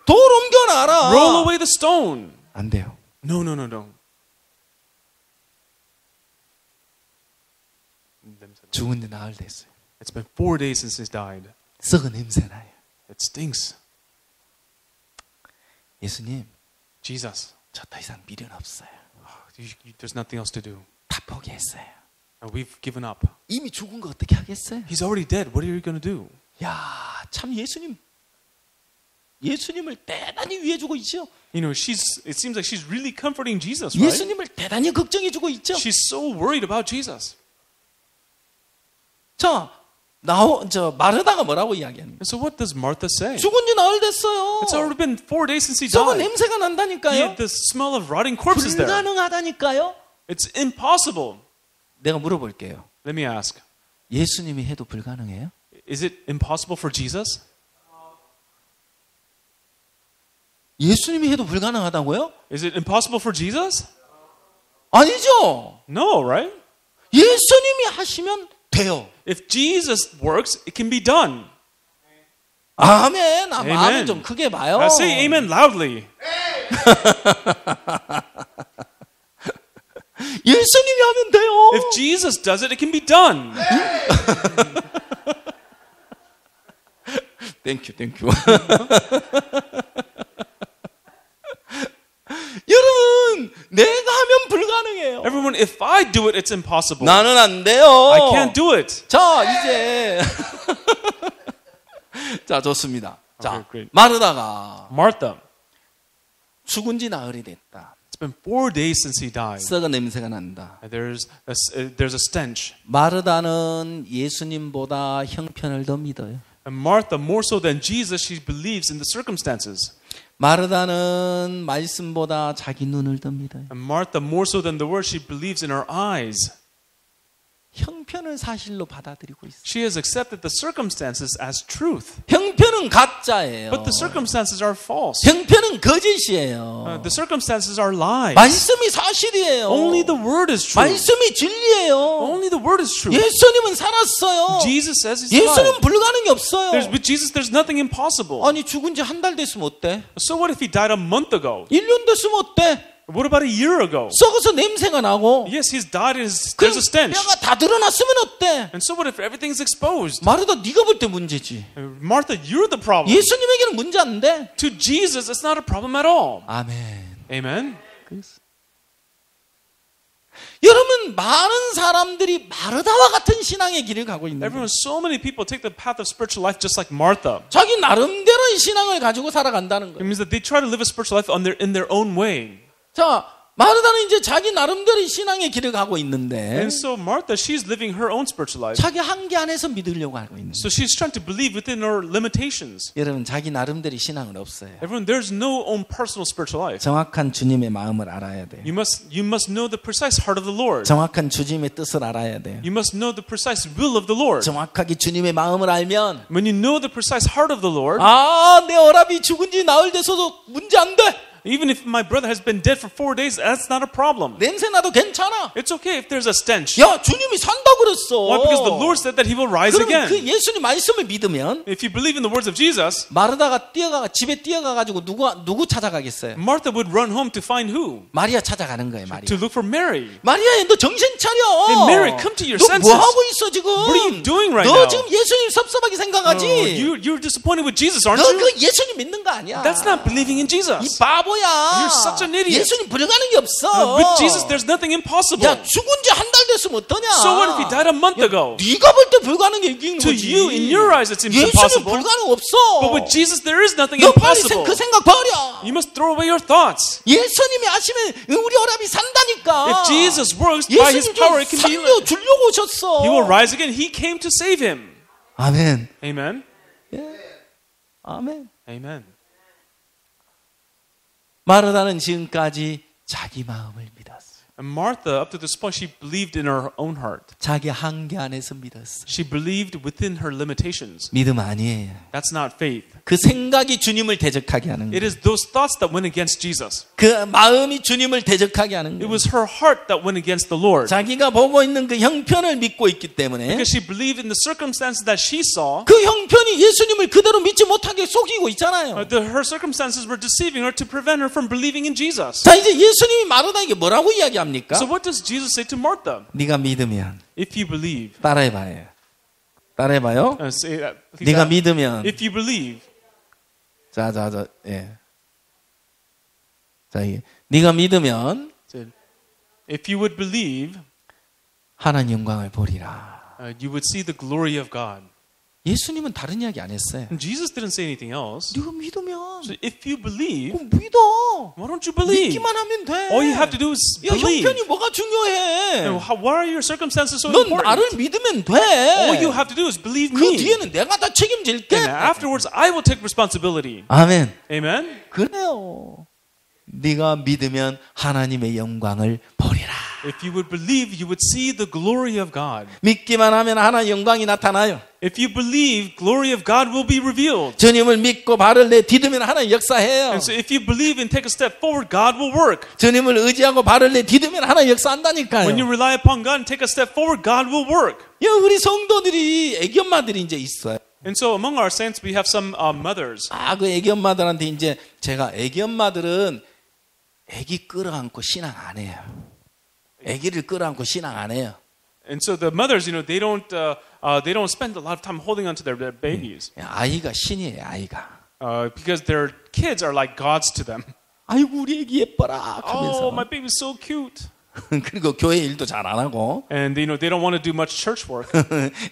돌 옮겨놔라. Roll away the stone. 안 돼요. No. 죽은 지 나흘 됐어요. It's been 4 days since he died. 썩은 냄새 나요. It stinks. 예수님, Jesus, 저 더 이상 미련 없어요. there's nothing else to do. 다 포기했어요. We've given up. 이미 죽은 거 어떻게 하겠어요? He's already dead. What are you going to do? 야, 참 예수님을 대단히 위해주고 있죠. You know, it seems like she's really comforting Jesus, right? 예수님을 대단히 걱정해주고 있죠. She's so worried about Jesus. 자, 마르다가 뭐라고 이야기합니까? And so what does Martha say? 죽은 지 나흘 됐어요. It's already been 4 days since he 썩은 died. 냄새가 난다니까요. Yet the smell of rotting corpses there. 불가능하다니까요. It's impossible. 내가 물어볼게요. Let me ask. 예수님이 해도 불가능해요? Is it impossible for Jesus? 예수님이 해도 불가능하다고요? Is it impossible for Jesus? 아니죠. No, right? 예수님이 하시면 돼요. If Jesus works, it can be done. 아멘. Amen. 아멘 좀 크게 봐요. Now say amen loudly. 예수님이 하면 돼요. If Jesus does it, it can be done. 땡큐. 여러분, 내가 하면 불가능해요. Everyone, if I do it, it's impossible. 나는 안 돼요. I can't do it. 자, 이제 자, 좋습니다. 자, Okay, great. 마르다가 Martha, 죽은 지 나흘이 됐다. it's been 4 days since he died. 썩은 냄새가 난다. There's a stench. 마르다는 예수님보다 형편을 더 믿어요. And Martha, more so than Jesus, she believes in the circumstances. 마르다는 말씀보다 자기 눈을 더 믿어요. And Martha, more so than the word, she believes in her eyes. 형편을 사실로 받아들이고 있어요. She has accepted the circumstances as truth. 형편은 가짜예요. But the circumstances are false. 형편은 거짓이에요. The circumstances are lies. 말씀이 사실이에요. Only the word is true. 말씀이 진리예요. Only the word is true. 예수님은 살았어요. Jesus says he's 예수는 alive. 불가능이 없어요. With Jesus, there's nothing impossible. 아니 죽은 지 한 달 됐으면 어때? So what if he died a month ago? 1년 됐으면 어때? What about a year ago? 썩어서 냄새가 나고 Yes, he's died and there's a stench. 뼈가 다 드러났으면 어때? And so what if everything's exposed? 마르다 네가 볼 때 문제지. Martha, you're the problem. 예수님에게는 문제 안 돼. To Jesus, it's not a problem at all. 아멘. Amen. 여러분 많은 사람들이 마르다와 같은 신앙의 길을 가고 있는 거예요. Everyone, so many people take the path of spiritual life just like Martha. 자기 나름대로의 신앙을 가지고 살아간다는 It 거예요. means that they try to live a spiritual life in their own way. 자, 마르다는 이제 자기 나름대로의 신앙의 길을 가고 있는데 And so Martha, she's living her own spiritual life. 자기 한계 안에서 믿으려고 하고 있는 So she's trying to believe within her limitations. 여러분 자기 나름대로의 신앙은 없어요. Everyone, there's no own personal spiritual life. 정확한 주님의 마음을 알아야 돼요. You must know the precise heart of the Lord. 정확한 주님의 뜻을 알아야 돼요. You must know the precise will of the Lord. 정확하게 주님의 마음을 알면 When you know the precise heart of the Lord, 내 어랍이 죽은 지 나흘 돼서도 문제 안 돼. even if my brother has been dead for 4 days, that's not a problem. 냄새 나도 괜찮아. It's okay if there's a stench. 야, 주님이 산다 그랬어. Why? Because the Lord said that He will rise 그러면 그 again. 예수님 말씀을 믿으면 If you believe in the words of Jesus, 마르다가 집에 뛰어가 가지고 누구 찾아가겠어요? Martha would run home to find who? 마리아 찾아가는 거예요, 마리아. To look for Mary. 마리아, 너 정신 차려. Hey, Mary, come to your 너 senses. 뭐 하고 있어 지금? What are you doing right 너 now? 지금 예수님 섭섭하게 생각하지? You're disappointed with Jesus, aren't 너 you? 그 예수님 믿는 거 아니야. That's not believing in 이 Jesus. 바보야. You're such an idiot. 예수님 불가능한 게 없어. With Jesus, there's nothing impossible. 야, 죽은 지 한 달 됐으면 어떠냐? So what if He died a month ago? 네가 볼 때 불가능한 게 있는 To 거지. you, in your eyes, it seems 예수님 impossible. 불가능 없어. But with Jesus, there is nothing 너 빨리 impossible. 그 생각 버려. You must throw away your thoughts. 예수님이 하시면 우리 어랍이 산다니까. If Jesus works by His 예수님 power, it can be. 살려주려고 오셨어. He will rise again. He came to save him. 아멘. Amen. 아멘. Amen. 마르다는 지금까지 자기 마음을 믿었어. And Martha, up to this point, she believed in her own heart. 자기 한계 안에서 믿었어. She believed within her limitations. 믿음 아니에요. That's not faith. 그 생각이 주님을 대적하게 하는 It 거예요. is those thoughts that went against Jesus. 그 마음이 주님을 대적하게 하는 It 거예요. was her heart that went against the Lord. 자기가 보고 있는 그 형편을 믿고 있기 때문에 Because she believed in the circumstances that she saw. 그 형편이 예수님을 그대로 믿지 못하게 속이고 있잖아요. Her circumstances were deceiving her to prevent her from believing in Jesus. 자, 이제 예수님이 마르다에게 뭐라고 이야기합니까? So what does Jesus say to Martha? 네가 믿으면 If you believe. 따라해봐요. 따라해봐요. Say that. 네가 믿으면 If you believe. 예. 자, 네가 믿으면 If you would believe, 하나님 영광을 보리라. you would see the glory of God. 예수님은 다른 이야기 안 했어요. And Jesus didn't say anything else. 네가 믿으면 So if you believe, 믿어. why don't you believe? 믿기만 하면 돼. All you have to do is 야, believe. 형편이 뭐가 중요해? And what are your circumstances so 넌 important? 나를 믿으면 돼. All you have to do is believe 그 me. 뒤에는 내가 다 책임질게. And afterwards, I will take responsibility. 아멘. Amen. 그래요. 네가 믿으면 하나님의 영광을 보리라. If you would believe, you would see the glory of God. 믿기만 하면 하나님의 영광이 나타나요. If you believe, glory of God will be revealed. 주님을 믿고 발을 내디디면 하나님 역사해요. And so if you believe and take a step forward, God will work. 주님을 의지하고 발을 내디디면 하나님 역사한다니까요. When you rely upon God and take a step forward, God will work. 우리 성도들이 애기 엄마들이 이제 있어요. And so among our saints, we have some mothers. 그 애기 엄마들한테 이제 제가 애기 엄마들은 애기 끌어안고 신앙 안 해요. 애기를 끌어안고 신앙 안 해요. And so the mothers, they don't spend a lot of time holding onto their babies. 아이가 신이에요, 아이가. Because their kids are like gods to them. 아이고 우리 애기 예뻐라 하면서. Oh, my baby's so cute. 그리고 교회 일도 잘 안 하고. And they don't want to do much church work.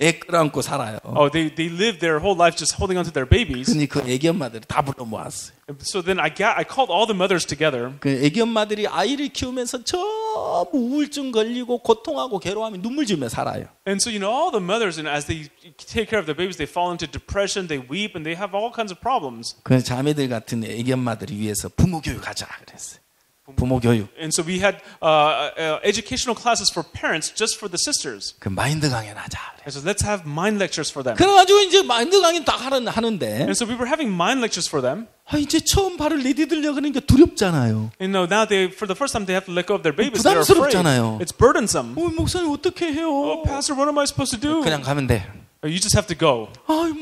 애 끌어안고 살아요. They live their whole life just holding onto their babies. 근데 그 애기 엄마들을 다 불러 모았어요. So then I called all the mothers together. 그 애기 엄마들이 아이를 키우면서 전부 우울증 걸리고 고통하고 괴로워하며 눈물 지으며 살아요. And so all the mothers, as they take care of their babies, they fall into depression, they weep, and they have all kinds of problems. 그래서 자매들 같은 애기 엄마들을 위해서 부모 교육하자 그랬어요. 부모 교육. And so we had educational classes for parents just for the sisters. 그 마인드 강연 하자. And so let's have mind lectures for them. 그래가지고 이제 마인드 강연 딱 하는데. And so we were having mind lectures for them. 이제 처음 발을 내디들려 그러니까 두렵잖아요. And now for the first time they have to let go of their babies. They're afraid. 부담스럽잖아요. It's burdensome. 목사님 어떻게 해요? Oh, Pastor, what am I supposed to do? 그냥 가면 돼. You just have to go.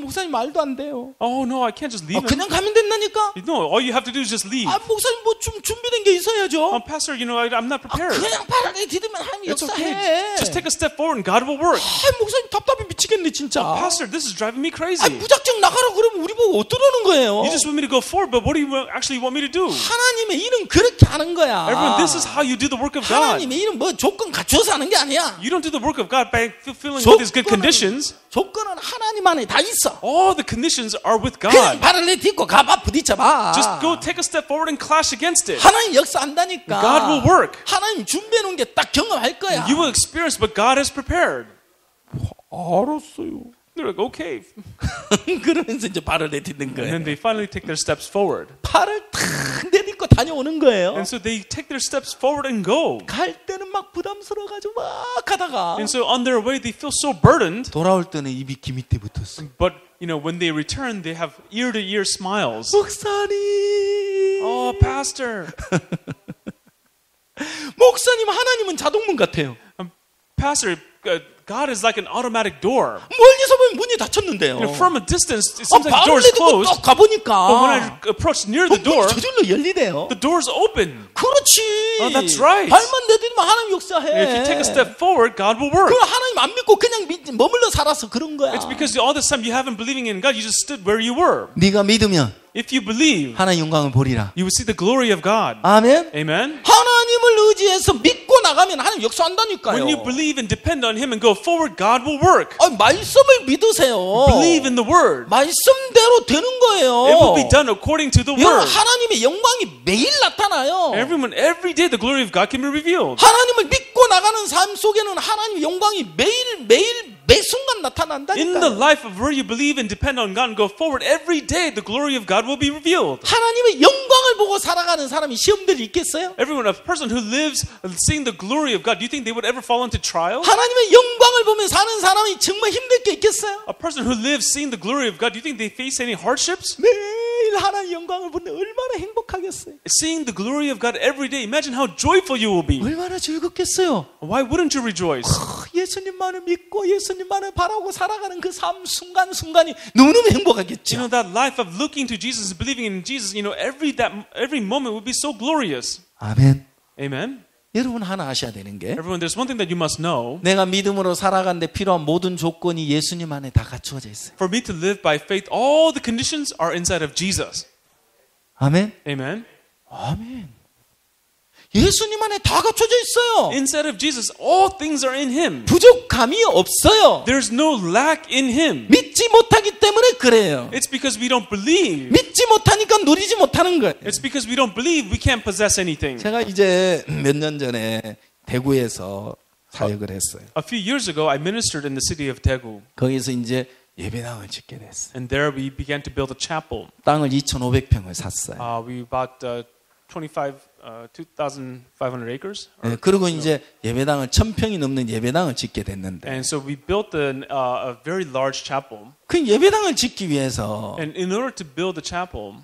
목사님 말도 안 돼요. Oh no, I can't just leave. 그냥 가면 된다니까. No, all you have to do is just leave. 목사님 뭐 좀 준비된 게 있어야죠. Pastor, I'm not prepared. 그냥 발을 내디디면 하나님 It's 역사해. okay. Just take a step forward and God will work. 목사님 답답해 미치겠네 진짜. Pastor, this is driving me crazy. 무작정 나가라고 그러면 우리 보고 어떠려는 거예요? You just want me to go forward, but what do you actually want me to do? 하나님의 일은 그렇게 하는 거야. Everyone, this is how you do the work of God. 하나님의 일은 뭐 조건 갖춰서 하는 게 아니야. You don't do the work of God by fulfilling all these good conditions. 조건 요건은 하나님 안에 다 있어. All the conditions are with 그냥 God. 발을 내딛고 가봐 부딪혀봐. Just go take a step forward and clash against it. 하나님 역사한다니까. God will work. 하나님 준비해 놓은 게 딱 경험할 거야. You will experience what God has prepared. 알았어요. They're like, okay. 그러면서 이제 발을 내딛는 And 거예요. then they finally take their steps forward. 발을 탁 내딛고 다녀오는 거예요. And so they take their steps forward and go. 갈 때는 막 부담스러워가지고 막 가다가 And so on their way, they feel so burdened. 돌아올 때는 입이 귀 밑에 붙었어. But, when they return, they have ear-to-ear smiles. 목사님, Oh, pastor. 목사님 하나님은 자동문 같아요. Pastor, God is like an automatic door. 멀리서 보면 문이 닫혔는데요. From a distance, it seems like the 발을 door is 내딛고 closed. 딱 가보니까 But when I approach near the door, 저절로 열리대요. the door is open. 그렇지. Oh, that's right. 발만 내딛으면 하나님 역사해. If you take a step forward, God will work. 그걸 하나님 안 믿고 그냥 머물러 살아서 그런 거야. It's because all this time you haven't believing in God, you just stood where you were. 네가 믿으면 If you believe, 하나님 영광을 보리라. you will see the glory of God. 아멘. Amen. 하나님을 의지해서 믿고 나가면 하나님 역사한다니까요. When you believe and depend on Him and go forward, God will work. 말씀을 믿으세요. Believe in the Word. 말씀대로 되는 거예요. It will be done according to the 여러분, Word. 하나님의 영광이 매일 나타나요. Every day the glory of God can be revealed. 하나님을 믿고 나가는 삶 속에는 하나님의 영광이 매 순간 In the 나타난다니까요. life of where you believe and depend on God and go forward, every day the glory of God will be revealed. 하나님의 영광을 보고 살아가는 사람이 시험들이 있겠어요? Everyone, a person who lives seeing the glory of God, do you think they would ever fall into trials? 하나님의 영광을 보며 사는 사람이 정말 힘들 게 있겠어요? A person who lives seeing the glory of God, do you think they face any hardships? 매일 하나님의 영광을 보는데 얼마나 행복하겠어요? Seeing the glory of God every day, imagine how joyful you will be. 얼마나 즐겁겠어요? Why wouldn't you rejoice? 예수님만을 믿고 예수님만을 바라고 살아가는 그 삶 순간순간이 너무너무 행복하겠죠. That life of looking to Jesus, believing in Jesus, every moment would be so glorious. 아멘. Amen. 여러분 하나 아셔야 되는 게 Everyone, there's one thing that you must know. 내가 믿음으로 살아가는데 필요한 모든 조건이 예수님 안에 다 갖추어져 있어요. For me to live by faith, all the conditions are inside of Jesus. 아멘. Amen. 아멘. 예수님 안에 다 갖춰져 있어요. Inside of Jesus, all things are in Him. 부족함이 없어요. There's no lack in Him. 믿지 못하기 때문에 그래요. It's because we don't believe. 믿지 못하니까 누리지 못하는 거예요. It's because we don't believe we can't possess anything. 제가 이제 몇 년 전에 대구에서 사역을 했어요. A few years ago, I ministered in the city of Daegu. 거기서 이제 예배당을 짓게 됐어요. And there we began to build a chapel. 땅을 2,500평을 샀어요. We bought 2,500 acres. 네, 그리고 이제 예배당을 1,000평이 넘는 예배당을 짓게 됐는데 And so we built a very large chapel. 그 예배당을 짓기 위해서 And in order to build a chapel,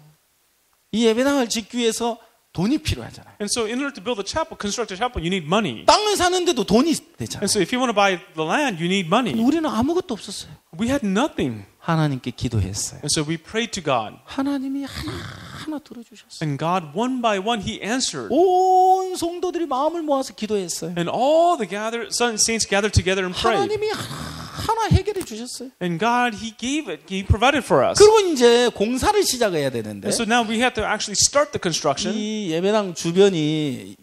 이 예배당을 짓기 위해서 돈이 필요하잖아요. and so in order to build a chapel, construct a chapel, you need money. 땅을 사는데도 돈이 되잖아요. And so if you want to buy the land, you need money. 우리는 아무것도 없었어요. We had nothing. 하나님께 기도했어요. And so we prayed to God. 하나님이 하나하나 들어주셨어요. And God, one by one, He answered. 온 성도들이 마음을 모아서 기도했어요. And all the saints gathered together and prayed. 하나님이 하나하나 해결해 주셨어요. And God, He gave it. He provided for us. 그리고 이제 공사를 시작해야 되는데 And so now we have to actually start the construction. 이 예배당 주변이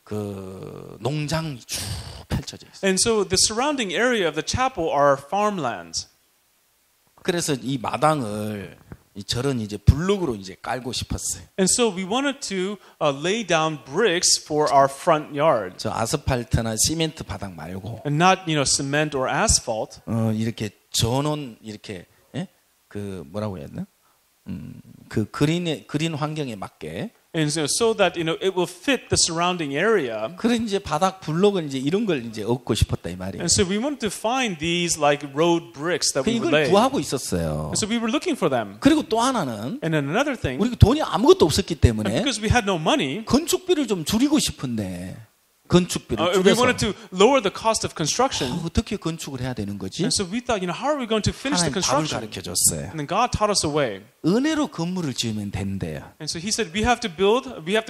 그 농장이 쭉 펼쳐져 있어요. And so the surrounding area of the chapel are farmlands. 그래서 이 마당을 저런 이제 블록으로 이제 깔고 싶었어요. And so we wanted to lay down bricks for our front yard. 저 아스팔트나 시멘트 바닥 말고 And not, cement or asphalt. 이렇게 전원 이렇게 그 뭐라고 해야 되나? 그 그린 환경에 맞게. And so that it will fit the surrounding area. 그런 이제 바닥 블록을 이제 이런 걸 이제 얻고 싶었다 이 말이에요. And so we wanted to find these like road bricks that we would 이걸 lay. 구하고 있었어요. And so we were looking for them. 그리고 또 하나는 And then another thing, 우리 돈이 아무것도 없었기 and 때문에 because we had no money, 건축비를 좀 줄이고 싶은데 건축비를 we 줄여서 wanted to lower the cost of construction. 어떻게 건축을 해야 되는 거지? And so we thought, how are we going to finish the 하나님 답을 construction? 가르쳐 줬어요. And then God taught us a way. 은혜로 건물을 지으면 된대요. And so He said, we have to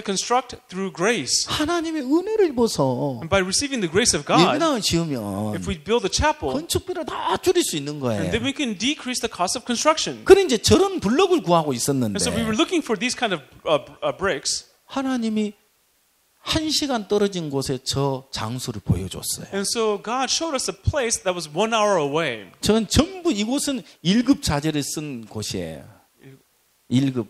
construct through grace. 하나님의 은혜를 입어서 And by receiving the grace of God, 예배당을 지으면 if we build a chapel, 건축비를 다 줄일 수 있는 거예요. and then we can decrease the cost of construction. 그래 이제 저런 블록을 구하고 And so we were 있었는데 looking for these kind of bricks. 하나님이 1시간 떨어진 곳에 저 장소를 보여줬어요. And so God showed us a place that was 1 hour away. 전 전부 이곳은 1급 자재를 쓴 곳이에요. 1급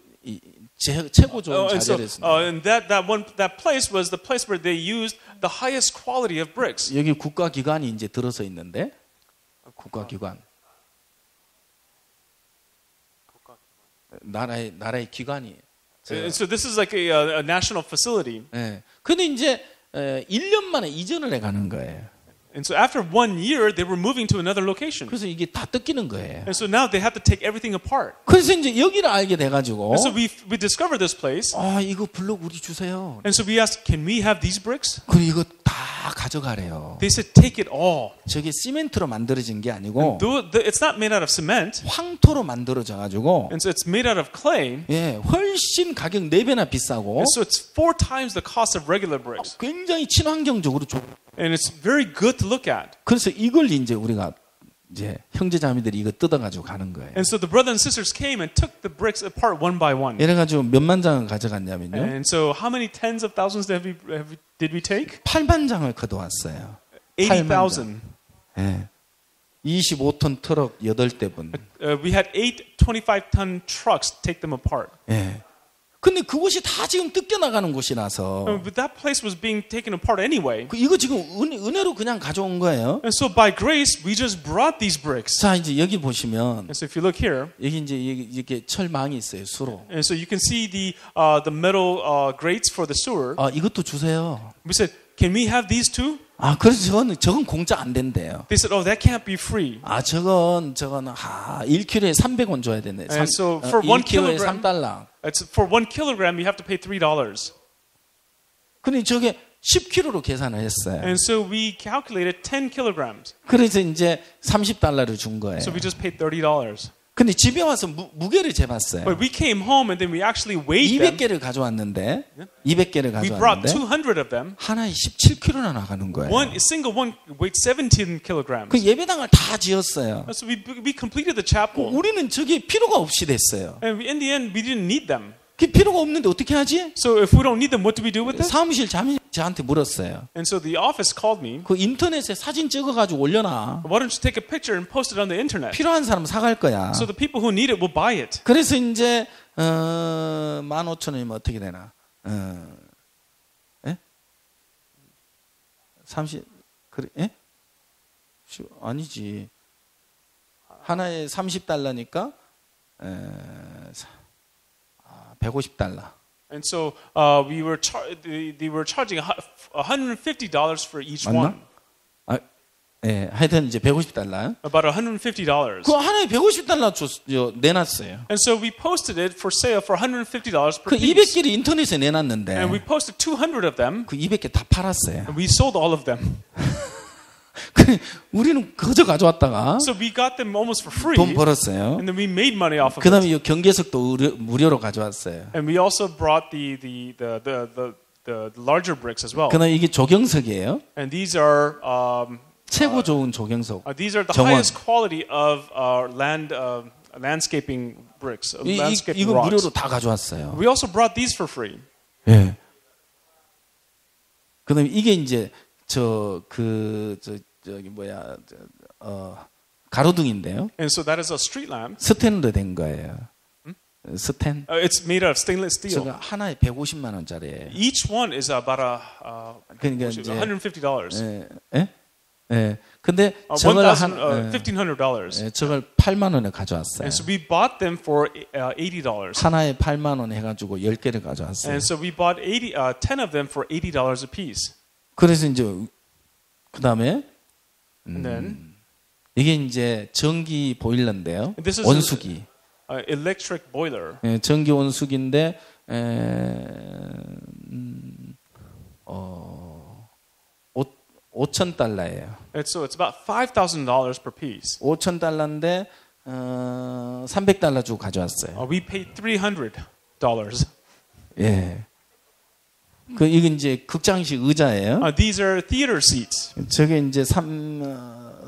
최고 좋은 And so 자재를 쓴. and that place was the place where they used the highest quality of bricks. 여기 국가기관이 이제 들어서 있는데 국가기관. 나라의 기관이. And so this is like a national facility. 예. 근데 이제 1년 만에 이전을 해 가는 거예요. And so after 1 year, they were moving to another location. 그래서 이게 다 뜯기는 거예요. And so now they have to take everything apart. 그래서 이제 여기를 알게 돼 가지고 And so we discovered this place. 아, 이거 블록 우리 주세요. And so we asked, can we have these bricks? 그리고 이거 다 가져가래요. They said, take it all. 저게 시멘트로 만들어진 게 아니고 It's not made out of cement. 황토로 만들어져 가지고 And so it's made out of clay. 예, 훨씬 가격 4배나 비싸고 And so it's 4 times the cost of regular bricks. 굉장히 친환경적으로 좋. And it's very good to look at. 그래서 이걸 이제 우리가 이제 형제자매들이 이거 뜯어가지고 가는 거예요. And so the brothers and sisters came and took the bricks apart one by one. 이래가지고 몇만 장을 가져갔냐면요. And so how many tens of thousands did we take? 8만 장을 걷어왔어요. 80,000. 예. 25톤 트럭 8대분. We had 8 25-ton trucks take them apart. 예. 근데 그곳이 다 지금 뜯겨나가는 곳이라서 But that place was being taken apart anyway. 이거 지금 은혜로 그냥 가져온 거예요. And so by grace, we just brought these bricks. 자, 이제 여기 보시면 And so if you look here, 여기 이제 이렇게 철망이 있어요. 수로. and so you can see the metal grates for the sewer. 아, 이것도 주세요. We said, can we have these too? 아, 그래서 저건 공짜 안 된대요. They said, oh, that can't be free. 아, 저건 1kg에 300원 줘야 된대. And so for 1 1kg에 kilogram, 3달러. it's for 1 kilogram, you have to pay $3. 근데 저게 10kg로 계산을 했어요. And so we calculated 10 kilograms. 그래서 이제 30달러를 준 거예요. So we just paid $30. 근데 집에 와서 무게를 재봤어요. But we came home and then we actually weighed them. 200개를 가져왔는데 200개를 We brought 가져왔는데 200 of them. 하나에 17kg나 나가는 거예요. A single one weighed 17 kilograms. 그 예배당을 다 지었어요. So we completed the chapel. 우리는 저게 필요가 없이 됐어요. And in the end, we didn't need them. 그 필요가 없는데 어떻게 하지? So if we don't need them, what do we do with them? 사무실 잠이 저한테 물었어요. And so the office called me. 그 인터넷에 사진 찍어가지고 올려놔. Why don't you take a picture and post it on the internet? 필요한 사람 사갈 거야. So the people who need it will buy it. 그래서 이제 15,000원이면 어떻게 되나? 예? 30 그래? 예? 아니지. 하나에 30달러니까 150달러. And so they were charging $150 for each 맞나? one. 아, 예, 하여튼 이제 150달러. About $150. 그 하나에 150달러 내놨어요. And so we posted it for sale for $150 per 그 piece. 200개를 인터넷에 내놨는데 And we posted 200 of them. 그 200개 다 팔았어요. And we sold all of them. 우리는 그저 가져왔다가 So we got them almost for free. 돈 벌었어요. And then we made money off of it. 그다음에 이 경계석도 무료로 가져왔어요. And we also brought the larger bricks as well. 그다음에 이게 조경석이에요. And these are 최고 좋은 조경석. these are the 정원. highest quality of landscaping bricks, landscaping 이거 rocks. 무료로 다 가져왔어요. We also brought these for free. 예. 그다음에 이게 이제 가로등인데요. And so that is a street lamp. 스텐으로 된 거예요. 스텐. It's made out of stainless steel. 저거 하나에 150만 원짜리예요. Each one is about 그러니까 이제 $150. 예. 예? 예. 근데 저걸 $1,500. 저걸 8만 원에 가져왔어요. And so we bought them for $80. 하나에 8만 원 해가지고 10개를 가져왔어요. And so we bought 10 of them for $80 a piece. 그래서 이제 그 다음에 And then 이게 이제 전기 보일러인데요. This is 온수기. Electric boiler. 예, 전기 온수기인데 5,000달러예요. So it's about $5,000 per piece. 5,000달러인데 300달러 주고 가져왔어요. We paid $300. 예. 그 이게 이제 극장식 의자예요. These are theater seats. 저게 이제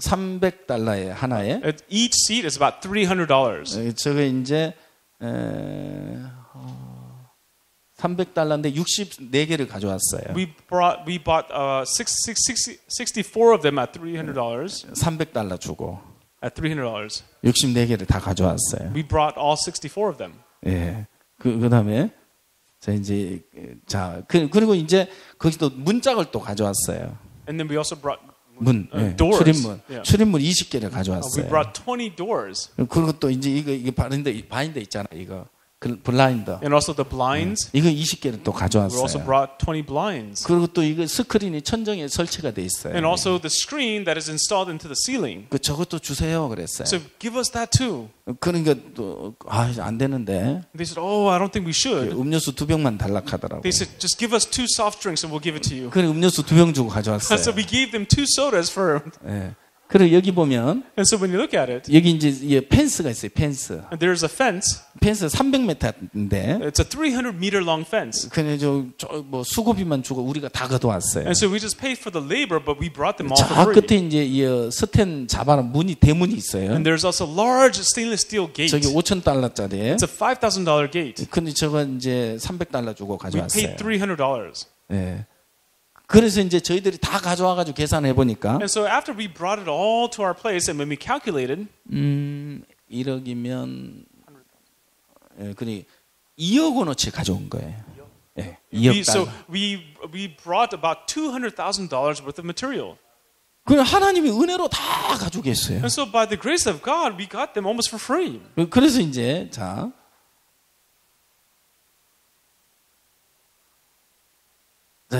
300달러예요 하나에. Each seat is about $300. 저게 이제 300달러인데 64개를 가져왔어요. We bought 64 of them at $300. 300달러 주고 At $300. 64개를 다 가져왔어요. We brought all 64 of them. 예. 그다음에 그리고 이제 거기서 문짝을 또 가져왔어요. And then we also brought 문, 예. doors. 출입문. Yeah. 출입문 20개를 We 가져왔어요. brought 20 doors. 그리고 또 이제 이거 바인더 있잖아. 이거 블라인더. And also the blinds. 이거 20개를 또 We also 가져왔어요. brought 20 blinds. 그리고 또 이거 스크린이 천정에 설치가 돼 있어요. And also the screen that is installed into the ceiling. 저것도 주세요 그랬어요. So give us that too. 그러니까 또 안 되는데 They said, oh, I don't think we should. 음료수 2병만 달락하더라고요. They said, just give us 2 soft drinks and we'll give it to you. 그래 음료수 2병 주고 가져왔어요. So we gave them 2 sodas for. 예. 그리고 여기 보면 And so when you look at it, 여기 이제 펜스가 있어요. 펜스. there's a fence. 펜스 300m인데 It's a 300-meter long fence. 그냥 뭐 수고비만 주고 우리가 다 가져왔어요. And so we just paid for the labor, but we brought them all 저 for free. 끝에 이제 이 스텐 자바는 대문이 있어요. And there's also a large stainless steel gate. 저기 5,000달러짜리에. It's a $5,000 gate. 근데 저거 이제 300달러 주고 We 가져왔어요. paid $300. 예. 그래서 이제 저희들이 다 가져와가지고 계산해 보니까 And so after we brought it all to our place, and when we calculated, 1억이면 그니 2억 원어치 가져온 거예요. 예, we, 2억 so 달러. we brought about $200,000 worth of material. 그 하나님이 은혜로 다 가지고 계세요. And so by the grace of God, we got them almost for free. 그래서 이제 자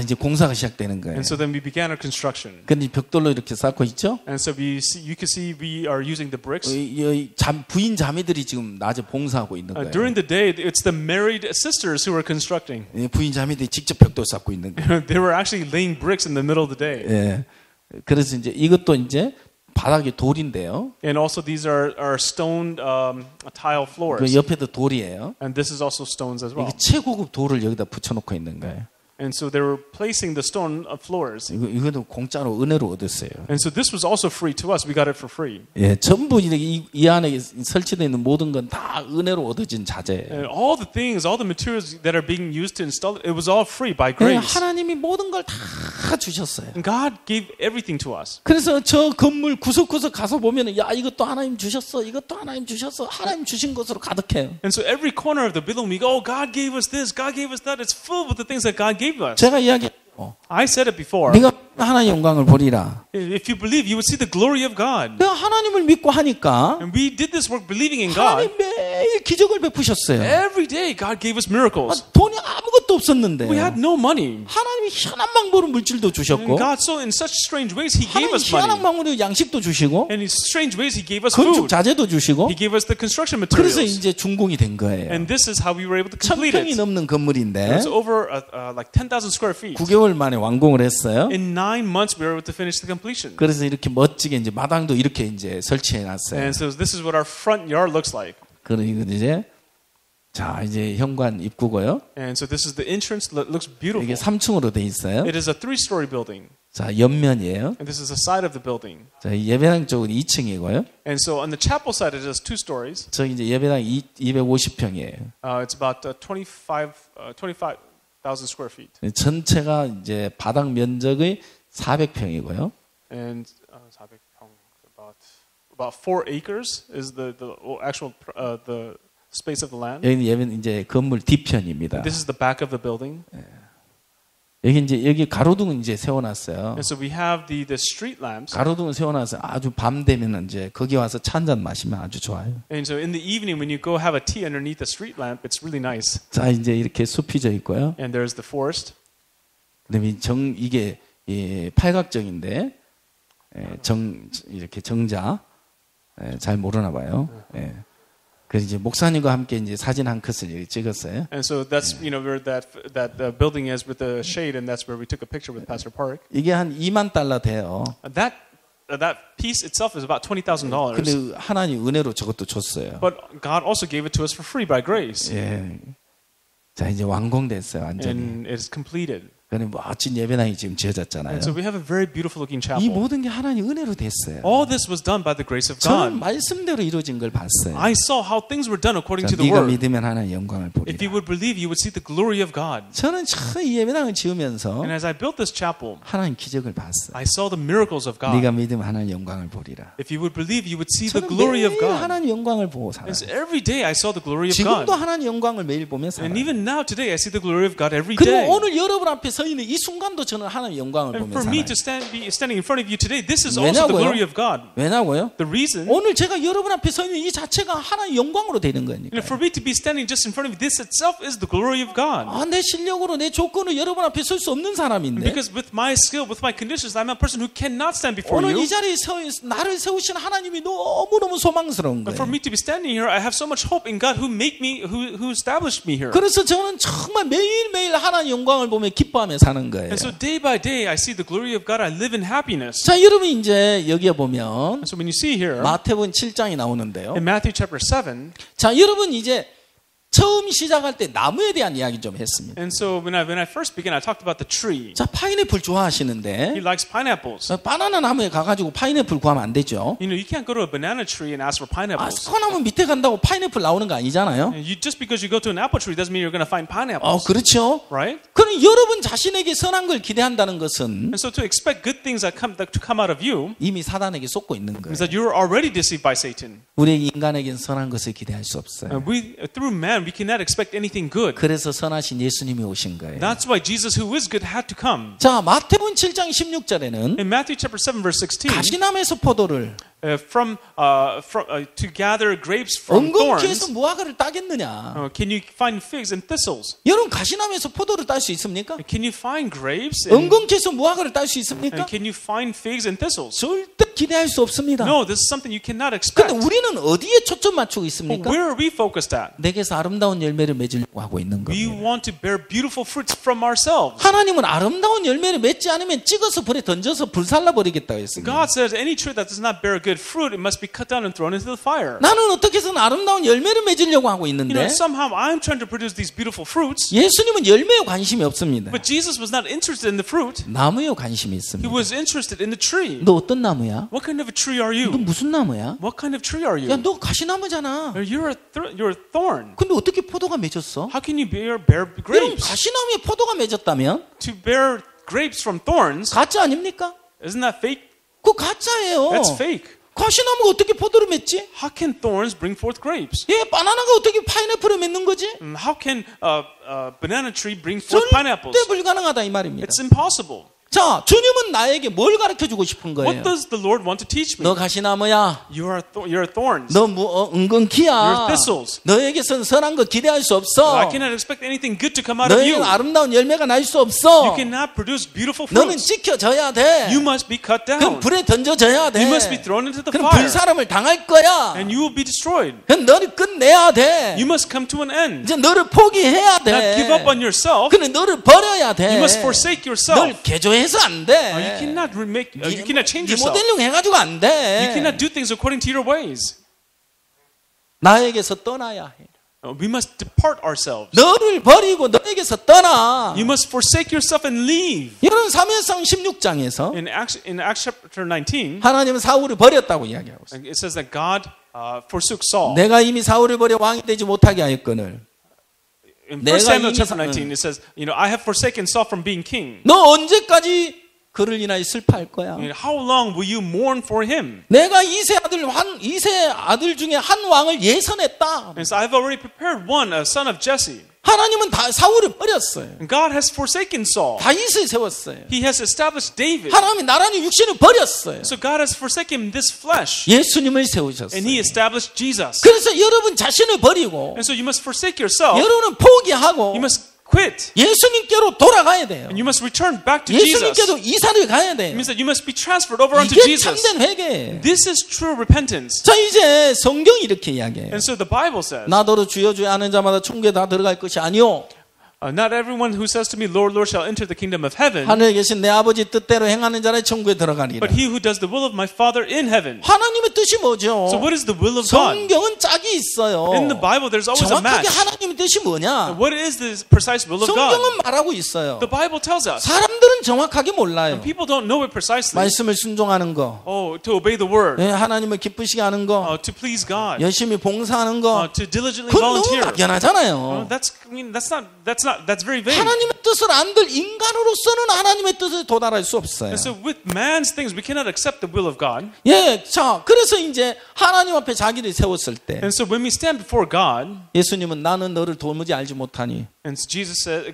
이제 공사가 시작되는 거예요. And so then we began our construction. 근데 벽돌로 이렇게 쌓고 있죠. And so you can see we are using the bricks. 부인 자매들이 지금 낮에 봉사하고 있는 거예요. During the day, it's the married sisters who are constructing. 부인 자매들이 직접 벽돌 쌓고 있는 거예요. They were actually laying bricks in the middle of the day. 예. 그래서 이제 이것도 이제 바닥이 돌인데요. And also these are stone tile 그 floors. 옆에도 돌이에요. And this is also stones as well. 이게 최고급 돌을 여기다 붙여놓고 있는 거예요. And so they were placing the stone floors. 이것도 공짜로 은혜로 얻었어요. And so this was also free to us. We got it for free. 예, 전부 이 안에 설치되어 있는 모든 건 다 은혜로 얻어진 자재예요. And all the things, all the materials that are being used to install it was all free by 네, grace. 하나님이 모든 걸 다 주셨어요. And God gave everything to us. 그래서 저 건물 구석구석 가서 보면 야 이것도 하나님 주셨어, 이것도 하나님 주셨어, 하나님 주신 것으로 가득해요. And so every corner of the building, we go, oh, God gave us this, God gave us that. It's filled with the things that God gave us. 제가 이야기 I said it before. 네가 하나님의 영광을 보리라. If you believe, you would see the glory of God. 내가 하나님을 믿고 하니까 And we did this work believing in God. 하나님 매일 기적을 베푸셨어요. Every day, God gave us miracles. 돈이 아무것도 없었는데 We had no money. 하나님이 희한한 방법으로 물질도 And 주셨고 God, so in such strange ways, He gave 하나님 us 희한한 money. 방법으로 양식도 주시고 And in strange ways, He gave us 건축 food. 자재도 주시고 He gave us the construction 그래서 materials. 이제 준공이 된 거예요. And this is how we were able to complete 1,000평이 it. 넘는 건물인데 It's over like 10,000 square feet. 9개월 만에 완공을 했어요. In 9 months, we were able to finish the completion. 그래서 이렇게 멋지게 이제 마당도 이렇게 이제 설치해 놨어요. And so this is what our front yard looks like. 그리고 이제 자 이제 현관 입구고요. And so this is the entrance. Looks beautiful. 이게 3층으로 돼 있어요. It is a 3-story building. 자 옆면이에요. And this is the side of the building. 자 예배당 쪽은 2층이고요. And so on the chapel side, it is 2 stories. 저기 이제 예배당 250평이에요. It's about 25,000 square feet. 전체가 이제 바닥 면적의 400평이고요. And about 4 acres is the actual the space of the land. 여기는 예배는 이제 건물 뒤편입니다. This is the back of the building. 여기 가로등은 이제 세워놨어요. And so we have the street lamps. 가로등을 세워놔서 아주 밤 되면은 이제 거기 와서 차 한 잔 마시면 아주 좋아요. And so in the evening when you go have a tea underneath the street lamp, it's really nice. 자 이제 이렇게 숲이 져 있고요. And there's the forest. 그다음에 이게 팔각정인데 이렇게 정자 잘 모르나 봐요. 그래서 이제 목사님과 함께 이제 사진 한 컷을 여기 찍었어요. And so that's where that building is with the shade, and that's where we took a picture with Pastor Park. 이게 한 2만 달러 돼요. That piece itself is about $20,000. 근데 하나님 은혜로 저것도 줬어요. But God also gave it to us for free by grace. 예. 자 이제 완공됐어요 완전히. And it's completed. 그런 멋진 예배당이 지금 지어졌잖아요. And so we have a very beautiful looking 이 chapel. 모든 게 하나님 은혜로 됐어요. All this was done by the grace of 저는 God. 말씀대로 이루어진 걸 봤어요. I saw how things were done according 자, to the 네가 word. 믿으면 하나님 영광을 If 보리라. you would believe, you would see the glory of God. 저는 참 이 예배당을 지으면서 And as I built this chapel, 하나님 기적을 봤어요. I saw the miracles of God. 네가 믿으면 하나님 영광을 보리라. If you would believe, you would see the 저는 glory of 매일 God. 하나님 영광을 보고 살아요. And so every day I saw the glory of 지금도 God. 하나님 영광을 매일 보며 살아요. And even now, today, I see the glory of God every 그리고 day. 오늘 여러분 앞에 서 있는 이 순간도 저는 하나님 영광을 And 보며 for me 살아요. to be standing in front of you today, this is also the 왜냐고요? glory of God. 왜냐고요? The reason, 오늘 제가 여러분 앞에 서 있는 이 자체가 하나님 영광으로 되는 거니까. for me to be standing just in front of you, this itself is the glory of God. 내 실력으로 내 조건으로 여러분 앞에 설 수 없는 사람인데 Because with my skill, with my conditions, I'm a person who cannot stand before 오늘 이 you. 자리에 나를 세우신 하나님이 너무너무 소망스러운 But for 거예요. me to be standing here, I have so much hope in God who established me here. 그래서 저는 정말 매일매일 하나님 영광을 보며 기뻐하며 사는 거예요. And so day by day, I see the glory of God. I live in happiness. 자, 여러분 이제 여기에 보면 And so when you see here, 마태복음 7장이 나오는데요. in Matthew chapter 7, 자, 여러분 이제 처음 시작할 때 나무에 대한 이야기 좀 했습니다. and so when I first began, I talked about the tree. 자, 파인애플 He 좋아하시는데 likes pineapples. 바나나 나무에 가가지고 파인애플 구하면 안 되죠. You know, you can't go to a banana tree and ask for pineapples. 소나무 밑에 간다고 파인애플 나오는 거 아니잖아요. And just because you go to an apple tree doesn't mean you're going to find pineapples. 그렇죠. Right? 그럼 여러분 자신에게 선한 걸 기대한다는 것은 And so to expect good things that to come out of you 이미 사단에게 속고 있는 거예요. means that you're already deceived by Satan. 우리 인간에겐 선한 것을 기대할 수 없어요. And through man, we cannot expect anything good. 그래서 선하신 예수님이 오신 거예요. That's why Jesus, who is good, had to come. 자, 마태복음 7장 16절에는 In Matthew chapter 7, verse 16, 가시나무에서 포도를 to gather grapes from 엉겅퀴에서 thorns, 무화과를 따겠느냐? can you find figs and thistles? 여러분 가시나무에서 포도를 딸 수 있습니까? Can you find grapes? And 엉겅퀴에서 무화과를 딸 수 있습니까? can you find figs and thistles? 절대 기대할 수 없습니다. No, this is something you cannot 근데 expect. 우리는 어디에 초점 맞추고 But 있습니까? where are we focused at? 내게서 아름다운 열매를 맺으려고 하고 있는 We 겁니다. want to bear beautiful fruits from ourselves. 하나님은 아름다운 열매를 맺지 않으면 찍어서 불에 던져서 불살라 버리겠다고 했습니다. God says any tree that does not bear good fruit, it must be cut down and thrown into the fire. 나는 어떻게 해서는 아름다운 열매를 맺으려고 하고 You know, 있는데 somehow I'm trying to produce these beautiful fruits, 예수님은 열매에 관심이 없습니다. but Jesus was not interested in the fruit. 나무에 관심이 He 있습니다. was interested in the tree. 너 어떤 나무야? What kind of a tree are 너 you? 무슨 나무야? What kind of tree are 야, you? 너 가시나무잖아. You're a thorn. 근데 어떻게 포도가 맺었어? How can you bear 여러분 grapes? 가시나무에 포도가 맺었다면 To bear grapes from thorns, 가짜 아닙니까? isn't that fake? 그거 가짜예요. That's fake. 가시나무가 어떻게 포도를 맺지? How can thorns bring forth grapes? 바나나가 어떻게 파인애플을 맺는 거지? How can a banana tree bring forth pineapples? 절대 불가능하다 이 말입니다. It's impossible. 자, 주님은 나에게 뭘 가르쳐주고 싶은 거예요? What does the Lord want to teach me? 너 가시나무야. You're thorns. 너 은근키야. You're thistles. 너에게선 선한 거 기대할 수 I 없어. cannot expect anything good to come out of you. 너에게는 아름다운 열매가 날 수 없어. You cannot produce beautiful 너는 fruits. 찍혀져야 돼. You must be cut 그럼 down. 불에 던져져야 돼. You must be thrown into the 그럼 fire. 불사람을 당할 거야. And you will be destroyed. 그럼 너를 끝내야 돼. You must come to an end. 이제 너를 포기해야 돼. Not give up on yourself. 근데 너를 버려야 돼. You must forsake yourself. 널 개조해서 안 돼. You cannot you cannot change yourself. 리모델링 해가지고 안 돼. You cannot do things according to your ways. 나에게서 떠나야 해. We must depart ourselves. 너를 버리고 너에게서 떠나. You must forsake yourself and leave. 이런 사무엘상 16장에서 In Acts chapter 19, 하나님은 사울을 버렸다고 이야기하고 있어요. it says that God forsook Saul. 내가 이미 사울을 버려 왕이 되지 못하게 하였거늘. In 1 내가 Samuel 이미 chapter 19, it says, I have forsaken Saul from being king. 너 언제까지 그를 인하여 슬퍼할 거야? How long will you mourn for him? 내가 이세 아들 중에 한 왕을 예선했다. And so I've already prepared one, a son of Jesse. 하나님은 다 사울을 버렸어요. And God has forsaken Saul. 다윗을 세웠어요. He has established David. 하나님이 나란히 육신을 버렸어요. So God has forsaken this flesh. 예수님을 세우셨어요. And He established Jesus. 그래서 여러분 자신을 버리고 And so you must forsake yourself. 여러분은 포기하고 You must quit. 예수님께로 돌아가야 돼요. And you must return back to Jesus. 예수님께로 이사를 가야 It 돼요. means that you must be transferred over unto 이게 Jesus. 참된 회개예요. This is true repentance. 자, 이제 성경이 이렇게 이야기해요. And so the Bible says, 나더러 주여 주여 하는 자마다 천국에 다 들어갈 것이 아니오. Not everyone who says to me, Lord, Lord, shall enter the kingdom of heaven, 하늘에 계신 내 아버지 뜻대로 행하는 자는 천국에 들어가리라. but he who does the will of my Father in heaven. 하나님의 뜻이 뭐죠? So what is the will of God? 성경은 짝이 있어요. In the Bible, there's always a 정확하게 match. 하나님의 뜻이 뭐냐? What is the precise will of God? 성경은 말하고 있어요. The Bible tells us. 사람들은 정확하게 몰라요. People don't know it precisely. 말씀을 순종하는 거, Oh, to obey the word, 예, 하나님을 기쁘시게 하는 거, to please God, 열심히 봉사하는 거, to diligently 그건 너무 volunteer. 막연하잖아요. That's very vague. 하나님의 뜻을 안들 인간으로서는 하나님의 뜻에 도달할 수 없어요. And so with man's things, we cannot accept the will of God. 예, 자, 그래서 이제 하나님 앞에 자기를 세웠을 때 And so when we stand before God, 예수님은 나는 너를 도무지 알지 못하니 and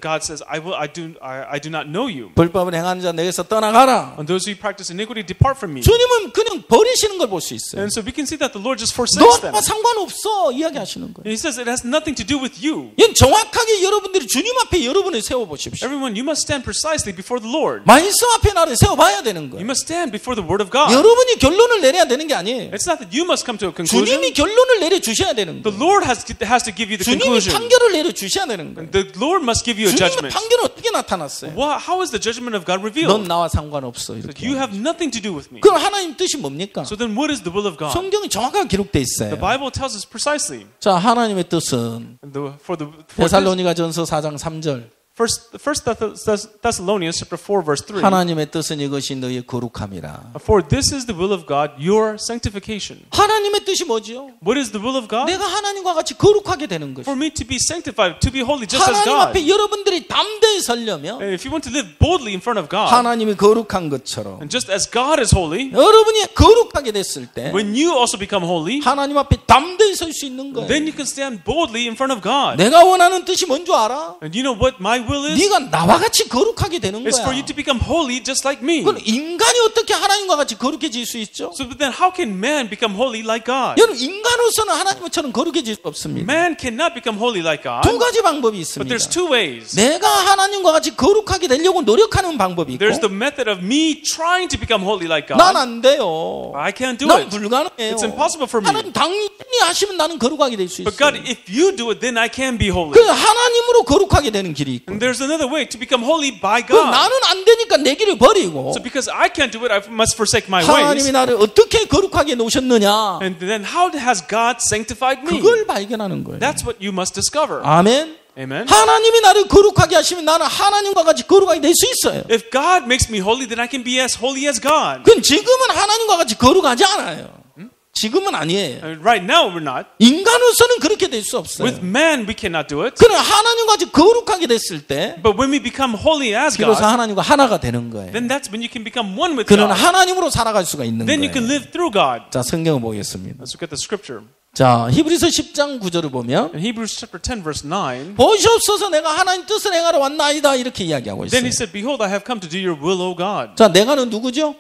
God says, I do not know you. 불법을 행하는 자 내게서 떠나가라. And those who practice iniquity, depart from me. 주님은 그냥 버리시는 걸 볼 수 있어요. And so we can see that the Lord just forsakes them. 너와 상관없어 이야기하시는 거예요. And he says it has nothing to do with you. 이건 정확하게 여러분들이 주님 앞에 여러분을 세워보십시오. Everyone, you must stand precisely before the Lord. 말씀 앞에 나를 세워봐야 되는 You 거예요. must stand before the word of God. 여러분이 결론을 내려야 되는 게 아니에요. It's not that you must come to a conclusion. 주님이 결론을 내려주셔야 되는 The 거예요. Lord has to give you the 주님이 conclusion. 판결을 내려주셔야 되는 거예요. The Lord must give you a 주님의 judgment. 판결은 어떻게 나타났어요? How is the judgment of God 넌 revealed? 나와 상관없어 이렇게. You have nothing to do with me. 그럼 하나님 뜻이 뭡니까? So then what is the will of God? 성경이 정확하게 기록돼 The 있어요. Bible tells us precisely. 자, 하나님의 뜻은 For 데살로니가전서 4장 3절. First Thessalonians chapter 4 verse 3. 하나님의 뜻은 이것이 너희의 거룩함이라. For this is the will of God, your sanctification. 하나님의 뜻이 뭐지요? What is the will of God? 내가 하나님과 같이 거룩하게 되는 For 것이. me to be sanctified, to be holy just as 하나님 God. 앞에 여러분들이 담대히 서려면 And if you want to live boldly in front of God, 하나님이 거룩한 것처럼 and just as God is holy, 여러분이 거룩하게 됐을 때 when you also become holy, 하나님 앞에 담대히 설 수 있는 거예요. then you can stand boldly in front of God. 내가 원하는 뜻이 뭔 줄 알아? And you know what my will is? 네가 나와 같이 거룩하게 되는 It's for 거야. you to become holy just like me. 그럼 인간이 어떻게 하나님과 같이 거룩해질 수 있죠? So then how can man become holy like God? 여러분 인간으로서는 하나님처럼 거룩해질 수 없습니다. Man cannot become holy like God. 두 가지 방법이 But 있습니다. there's two ways. 내가 하나님과 같이 거룩하게 되려고 노력하는 방법이 있고 There's the method of me trying to become holy like God. 난 안 돼요. I can't do 난 it. 불가능해요. It's impossible for me. 하나님 당연히 하시면 나는 거룩하게 될 수 But God, 있어요. if you do it, then I can be holy. 그 하나님으로 거룩하게 되는 길이 있고 And there's another way to become holy by 그 God. 나는 안 되니까 내 길을 버리고 So because I can't do it, I must forsake my 하나님이 ways. 나를 어떻게 거룩하게 놓으셨느냐 And then how has God sanctified me? 그걸 발견하는 거예요. That's what you must discover. 아멘. Amen. 하나님이 나를 거룩하게 하시면 나는 하나님과 같이 거룩하게 될 수 있어요. If God makes me holy, then I can be as holy as God. 그건 지금은 하나님과 같이 거룩하지 않아요. 지금은 아니에요. Right now we're not. 인간으로서는 그렇게 될 수 없어요. With man we cannot do it. 그러나 하나님과 같이 거룩하게 됐을 때 But when we become holy as 비로소 God, 하나님과 하나가 되는 거예요. then that's when you can become one with 그는 God. 하나님으로 살아갈 수가 있는 Then you can 거예요. live through God. 자, 성경을 보겠습니다. Let's look at the scripture. 자, 히브리서 10장 9절을 보면 In Hebrews chapter 10 verse 9, 보시옵소서 내가 하나님 뜻을 행하러 왔나이다 이렇게 이야기하고 then 있어요. he said, Behold, I have come to do your will, O God. 자, 내가는 누구죠?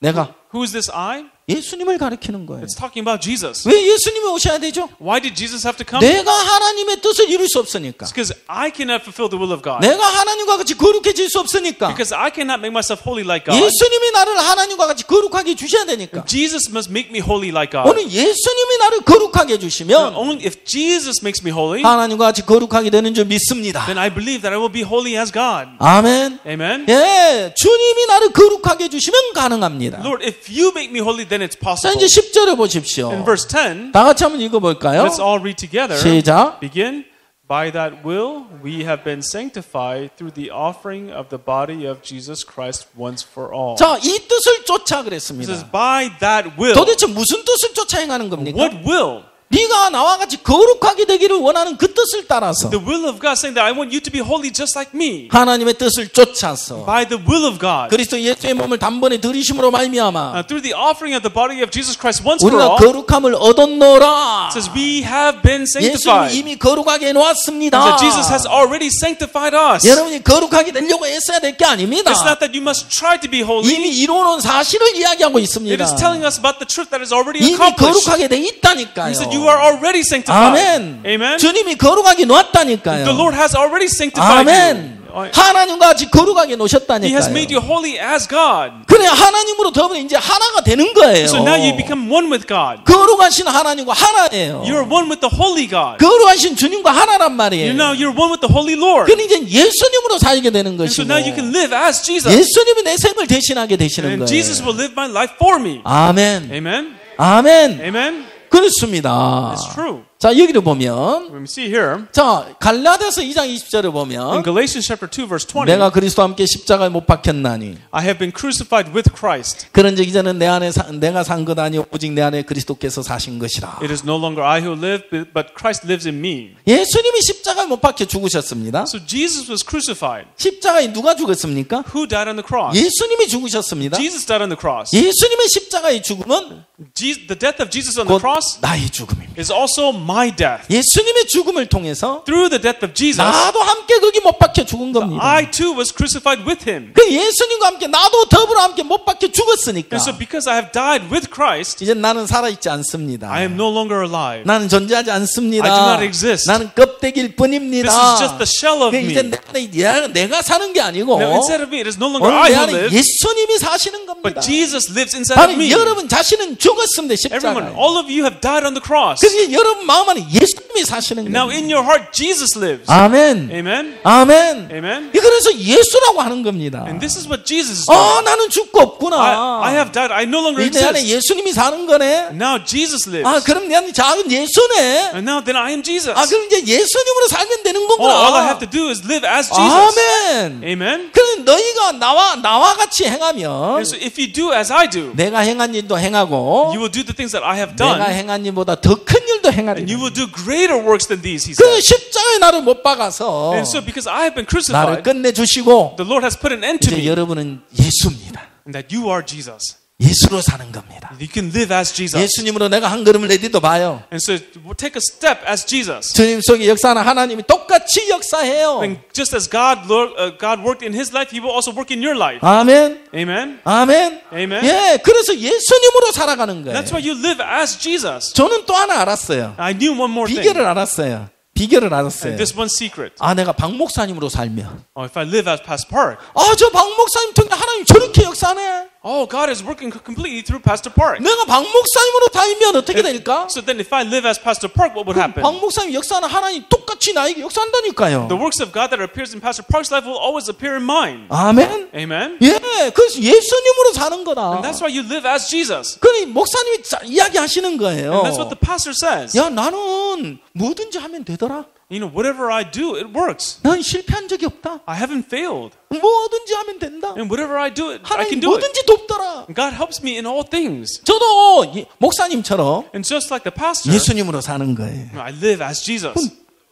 내가 Who is this I? 예수님을 가리키는 거예요. It's talking about Jesus. 왜 예수님이 오셔야 되죠? Why did Jesus have to come? 내가 하나님의 뜻을 이룰 수 없으니까. It's because I cannot fulfill the will of God. 내가 하나님과 같이 거룩해질 수 없으니까. Because I cannot make myself holy like God. 예수님이 나를 하나님과 같이 거룩하게 주셔야 되니까. Jesus must make me holy like God. 오늘 예수님이 나를 거룩하게 해주시면 Only if Jesus makes me holy, 하나님과 같이 거룩하게 되는 줄 믿습니다. then I believe that I will be holy as God. 아멘. Amen. 예, 주님이 나를 거룩하게 해주시면 가능합니다. Lord, if you make me holy, then it's 자, possible. 이제 10절을 보십시오. In verse 10, 다 같이 한번 읽어볼까요? let's all read together. 시작. Begin. By that will, we have been sanctified through the offering of the body of Jesus Christ once for all. 자, 이 뜻을 쫓아 It says, 그랬습니다. by that will. 도대체 무슨 뜻을 쫓아 행하는 겁니까? What will? 네가 나와 같이 거룩하게 되기를 원하는 그 뜻을 따라서 The will of God saying that I want you to be holy just like me. 하나님의 뜻을 쫓아서 By the will of God. 그리스도 예수의 몸을 단번에 들이심으로 말미암아 Through the offering of the body of Jesus Christ once for 우리가 all. 거룩함을 얻었노라. It says we have been 예수님 sanctified. 이미 거룩하게 해놓았습니다. It says Jesus has already sanctified us. 여러분이 거룩하게 되려고 애써야 될 게 아닙니다. It's not that you must try to be holy. 이미 이루어놓은 사실을 이야기하고 있습니다. It is telling us about the truth that is already 이미 accomplished. 거룩하게 돼 있다니까요. He said you are already sanctified. 아멘. Amen. 주님이 거룩하게 놓았다니까요. The Lord has already sanctified 아멘. you. 하나님과 같이 거룩하게 He has 놓으셨다니까요. made you holy as God. 그래 하나님으로 더불어 이제 하나가 되는 거예요. So now you become one with God. 거룩하신 하나님과 하나예요. You're one with the holy God. 거룩하신 주님과 하나란 말이에요. You're one with the holy Lord. 그럼 이제 예수님으로 살게 되는 And so 것이고 now you can live as Jesus. 예수님이 내 생을 대신하게 되시는 And 거예요. Jesus will live my life for me. 아멘. Amen. 아멘. Amen. 그렇습니다. It's true. 자, 여기를 보면 When we see here 자, 갈라디아서 2장 20절을 in 보면 Galatians chapter 2 verse 20, 내가 그리스도와 함께 십자가에 못 박혔나니 I have been crucified with Christ. 그런즉 이제는 내 안에 내가 산 것 아니요 오직 내 안에 그리스도께서 사신 것이라. It is no longer I who live, but Christ lives in me. 예수님이 십자가에 못 박혀 죽으셨습니다. So Jesus was crucified. 십자가에 누가 죽었습니까? Who died on the cross? 예수님이 죽으셨습니다. Jesus died on the cross. 예수님의 십자가의 죽음은 The death of Jesus on the 곧 cross 나의 죽음입니다. is also my death. 예수님의 죽음을 통해서 Through the death of Jesus, 나도 함께 거기 못 박혀 죽은 겁니다. I too was crucified with him. 그 예수님과 함께 나도 더불어 함께 못 박혀 죽었으니까 And so because I have died with Christ, 이제 나는 살아있지 않습니다. I am no longer alive. 나는 존재하지 않습니다. I do not exist. 나는 껍데기일 뿐입니다. This is just the shell of 그 이제 me. 내가 사는 게 아니고 Now instead of me, it is no longer 오늘 I 내 who 안에 live, 예수님이 사시는 겁니다. but Jesus lives inside of 아니 me. 여러분 자신은 죽었습니다. Everyone, 십자가에. all of you have died on the cross. 그래서 여러분 마음 안에 예수님이 사시는 Now 겁니다. in your heart, Jesus lives. 아멘. Amen. 아멘. Amen. 그래서 예수라고 하는 겁니다. And this is what Jesus is doing. 나는 죽고 없구나. I have died. I no longer 내 안에 exist. 예수님이 사는 거네. Now Jesus lives. 그럼 내 안에 작은 예수네. And now then I am Jesus. 그럼 이제 예수님으로 살면 되는 거구나. All I have to do is live as Jesus. 아멘. Amen. 그럼 너희가 나와 같이 행하면 And so if you do as I do, 내가 행한 일도 행하고 you will do the things that I have 내가 done. 행한 일보다 더 큰 일도 행하리라. And you will do greater works than these, he 그 said. 십자가에 나를 못 박아서 And so because I have been 나를 crucified, 끝내주시고 the Lord has put an end to 이제 me. 여러분은 예수입니다. And that you are Jesus. 예수로 사는 겁니다. You can live as Jesus. 예수님으로 내가 한 걸음을 내디도 봐요. And so take a step as Jesus. 주님 속에 역사하는 하나님이 똑같이 역사해요. And just as God worked in His life, He will also work in your life. 아멘. Amen. 아멘. Amen. 예, 그래서 예수님으로 살아가는 거예요. That's why you live as Jesus. 저는 또 하나 알았어요. I knew one more thing. 비결을 알았어요. 비결을 알았어요. And this one secret. 내가 박 목사님으로 살면 If I live as Pastor Park, 저 박 목사님 통해 하나님 저렇게 역사하네. God is working completely through Pastor Park. 내가 박 목사님으로 살면 어떻게 될까? So then if I live as Pastor Park, what would happen? 박 목사님 역사하는 하나님 똑같이 나에게 역사한다니까요. The works of God that appears in Pastor Park's life will always appear in mine. 아멘. Amen. 예, 그래서 예수님으로 사는 거다. And that's why you live as Jesus. 그러니 목사님이 이야기하시는 거예요. And that's what the pastor says. 야, 나는 뭐든지 하면 되더라. You know, whatever I do, it works. 난 실패한 적이 없다. I haven't failed. 뭐든지 하면 된다. And whatever I do, I 하나님 can do it. 뭐든지 돕더라. God helps me in all things. 저도 목사님처럼 And just like the pastor, 예수님으로 사는 거예요. I live as Jesus.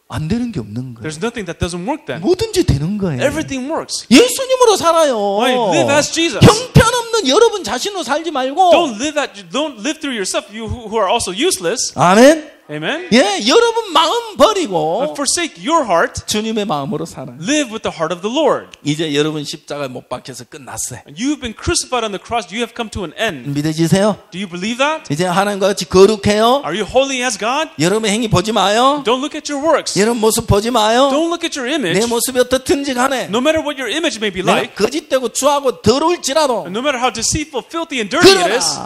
안 되는 게 없는 거예요. There's nothing that doesn't work then. 뭐든지 되는 거예요. Everything works. 예수님으로 살아요. I live as Jesus. 형편없는 여러분 자신으로 살지 말고. Don't live through yourself, you who are also useless. 아멘. Amen. 예, 여러분 마음 버리고 Forsake your heart. 주님의 마음으로 살아요. Live with the heart of the Lord. 이제 여러분 십자가에 못 박혀서 끝났어요. You've been crucified on the cross. You have come to an end. 믿어지세요? Do you believe that? 이제 하나님과 같이 거룩해요. Are you holy as God? 여러분의 행위 보지 마요. Don't look at your works. 여러분 모습 보지 마요. Don't look at your image. 내 모습이 어떻든지 간에 No matter what your image may be 내가 like, 거짓되고 추하고 더러울지라도 no matter how deceitful, filthy, and dirty it is,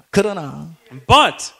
그러나 but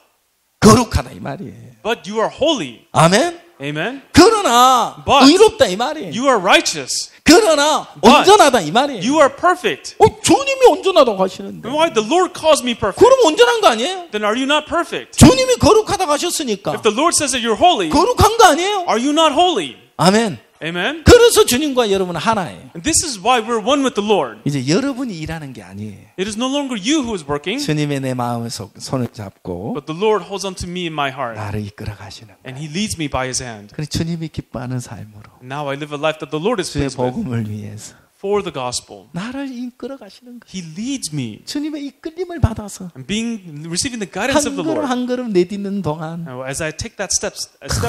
거룩하다 이 말이에요. you are holy. 아멘. Amen. 그러나 But 의롭다 이 말이에요. You are righteous. 그러나 But 온전하다 이 말이에요. You are perfect. 주님이 온전하다고 하시는데. Why? The Lord calls me perfect. 그럼 온전한 거 아니에요? Then are you not perfect? 주님이 거룩하다고 하셨으니까 If the Lord says that you're holy, 거룩한 거 아니에요? are you not holy? 아멘. Amen. 그래서 주님과 여러분은 하나예요. And this is why we're one with the Lord. 이제 여러분이 일하는 게 아니에요. It is no longer you who is working, 주님의 내 마음을 손을 잡고 but the Lord holds on to me in my heart, 나를 이끌어 가시는 거예요. and He leads me by His hand. 그래서 주님이 기뻐하는 삶으로 Now I live a life that the Lord is 주의 pleased with 복음을 위해서 for the gospel. 나를 이끌어 가시는 거예요. He leads me, 주님의 이끌림을 받아서 and receiving the guidance of the 한 걸음 Lord. 한 걸음 내딛는 동안 Now, as I take that step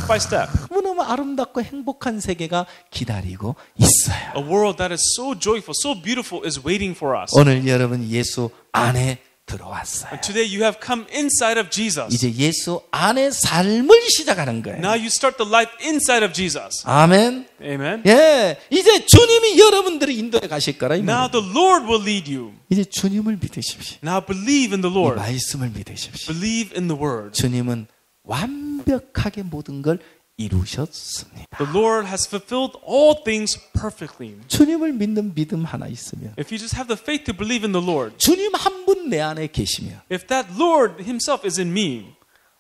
by step, 너무너무 아름답고 행복한 세계가 기다리고 있어요. a world that is so joyful, so beautiful is waiting for us. 오늘 여러분 예수 안에 들어왔어요. And today you have come inside of Jesus. 이제 예수 안에 삶을 시작하는 거예요. Now you start the life inside of Jesus. 아멘. Amen. 예, 이제 주님이 여러분들을 인도해 가실 거라 이 Now 말이에요. the Lord will lead you. 이제 주님을 믿으십시오. Now believe in the 이 Lord. 말씀을 믿으십시오. Believe in the Word. 주님은 완벽하게 모든 걸 이루셨습니다. The Lord has fulfilled all things perfectly. 주님을 믿는 믿음 하나 있으면, If you just have the faith to believe in the Lord, 주님 한 분 내 안에 계시면, if that Lord Himself is in me,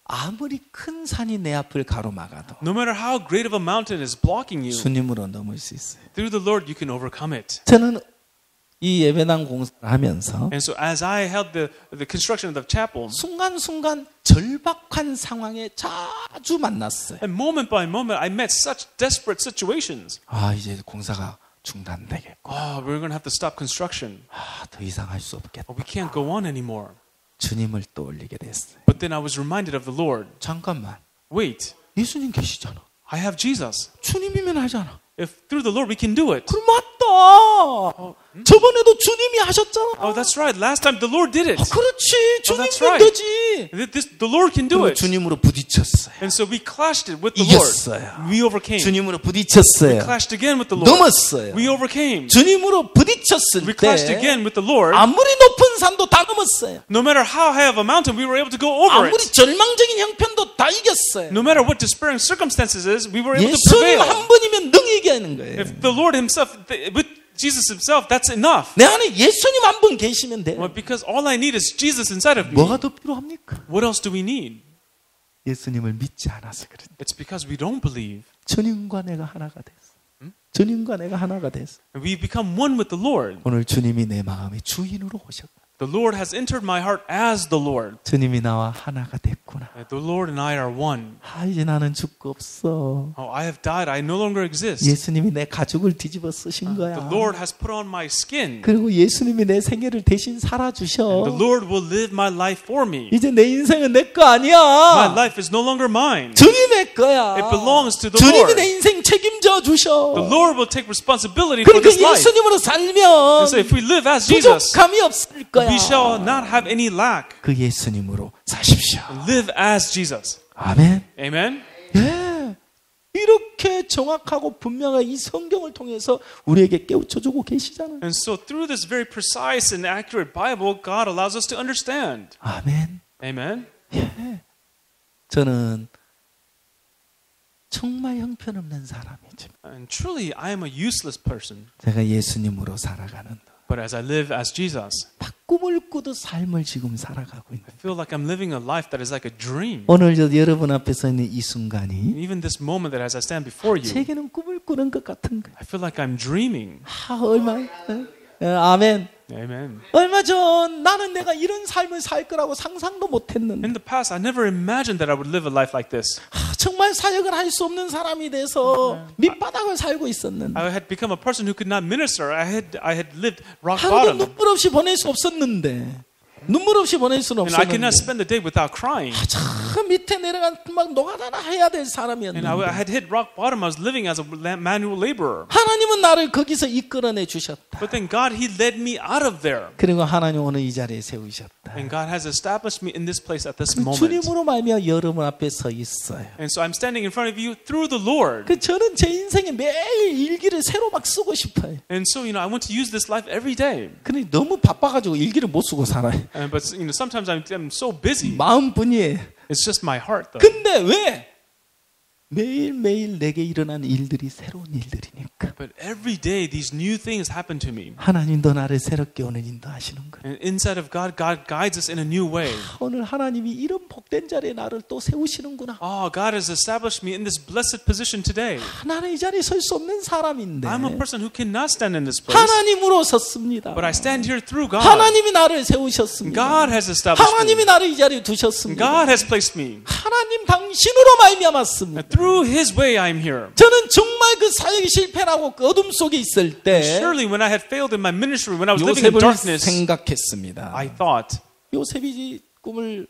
아무리 큰 산이 내 앞을 가로막아도 no matter how great of a mountain is blocking you, 주님으로 넘을 수 있어요. through the Lord you can overcome it. 저는 이 예배당 공사를 하면서 And so as I held the construction of the chapel, 순간순간 절박한 상황에 자주 만났어요. and moment by moment I met such desperate situations. 아, 이제 공사가 중단되겠고, Oh, we're going to have to stop construction. 아, 더 이상 할 수 없겠다. Oh, we can't go on anymore. 주님을 떠올리게 됐어요. But then I was reminded of the Lord. 잠깐만, Wait, 예수님 계시잖아. I have Jesus. 주님이면 하잖아. If through the Lord we can do it. 그럼 맞다. 저번에도 주님이 하셨잖아. Oh, that's right. Last time the Lord did it. 그렇지. that's 주님이면 right. 되지. The Lord can do 그리고 it. 주님으로 부딪혔어요. And so we clashed it with the 이겼어요. Lord. We overcame. 주님으로 부딪혔어요. Clashed again with the Lord. 넘었어요. We overcame. 주님으로 부딪혔을 We clashed 때 again with the Lord. 아무리 높은 산도 다 넘었어요. No matter how high of a mountain, we were able to go over 아무리 it. 절망적인 형편도 다 이겼어요. No matter what despairing circumstances is, we were able to 예수님 prevail. 한 분이면 능히 이기는 거예요. If the Lord Himself, with Jesus Himself, that's enough. 내 안에 예수님 한 분 계시면 돼요. Well, because all I need is Jesus inside of me. 뭐가 더 필요합니까? What else do we need? 예수님을 믿지 않아서 그래. It's because we don't believe. 주님과 내가 하나가 됐어. 주님과 내가 하나가 됐어. We become one with the Lord. 오늘 주님이 내 마음의 주인으로 오셨고, The Lord has entered my heart as the Lord. 주님이 나와 하나가 됐구나. The Lord and I are one. 아, 이제 나는 죽고 없어. Oh, I have died. I no longer exist. 예수님이 내 가죽을 뒤집어 쓰신 거야. The Lord has put on my skin. 그리고 예수님이 내 생애를 대신 살아주셔. The Lord will live my life for me. 이제 내 인생은 내 거 My 아니야. life is no longer mine. 주님의 거야. It belongs to the 주님이 Lord. 내 인생 책임져 주셔. The Lord will take responsibility for 그러니까 this life. 예수님으로 살면 And so if we live as Jesus, 부족함이 없을 거야. we shall not have any lack. 그 예수님으로 사십시오. Live as Jesus. 아멘. Amen. 예. 이렇게 정확하고 분명하게 이 성경을 통해서 우리에게 깨우쳐주고 계시잖아요. And so through this very precise and accurate Bible, God allows us to understand. 아멘. Amen. 예. 저는 정말 형편없는 사람이지만 And truly, I am a useless person. 제가 예수님으로 살아가는 But as I live as Jesus, 꿈을 꾸듯 삶을 지금 살아가고 있는 I feel like I'm living a life that is like a dream. 오늘 저 여러분 앞에 서 있는 이 순간이 Even this moment that as I stand before you, 제게는 꿈을 꾸는 것 같은 거예요. I feel like I'm dreaming. 얼마 아멘. Amen. 얼마 전 나는 내가 이런 삶을 살 거라고 상상도 못했는데 In the past, I never imagined that I would live a life like this. 정말 사역을 할 수 없는 사람이 돼서 밑바닥을 살고 있었는데 I had become a person who could not minister. I had lived rock 하루도 bottom. 눈물 없이 보낼 수 없었는데 눈물 없이 보낼 수는 And I could not 없었는데 spend the day without crying. 저 밑에 내려가 막 노가다나 해야 될 And 사람이었는데 I had hit rock bottom. I was living as a manual laborer. 하나님은 나를 거기서 이끌어내 주셨다. But then God, He led me out of there. 그리고 하나님 오늘 이 자리에 세우셨다. And God has established me in this place at this moment. 주님으로 말미암아 여러분 앞에 서 있어요. And so I'm standing in front of you through the Lord. 그 저는 제 인생에 매일 일기를 새로 막 쓰고 싶어요. And so, I want to use this life every day. 근데 너무 바빠가지고 일기를 못 쓰고 살아요. But, sometimes I'm so busy. 마음뿐이에요. It's just my heart, though. 근데 왜? 매일매일 내게 일어난 일들이 새로운 일들이니까. But every day, these new things happen to me. 하나님도 나를 새롭게 오늘 인도하시는 거예요. And inside of God, God guides us in a new way. 오늘 하나님이 이런 복된 자리에 나를 또 세우시는구나. Oh, God has established me in this blessed position today. 나는 이 자리에 설 수 없는 사람인데 I'm a person who cannot stand in this place. 하나님으로 섰습니다. But I stand here through God. 하나님이 나를 세우셨습니다. God has established 하나님이 me. 나를 이 자리에 두셨습니다. God has placed me. 하나님 당신으로 말미암았습니다. And through His way, I'm here. 저는 정말 그 사역이 실패라고 그 어둠 속에 있을 때 Surely when I had failed in my ministry, when I was living in 요셉을 darkness, 생각했습니다. I thought, 요셉이 꿈을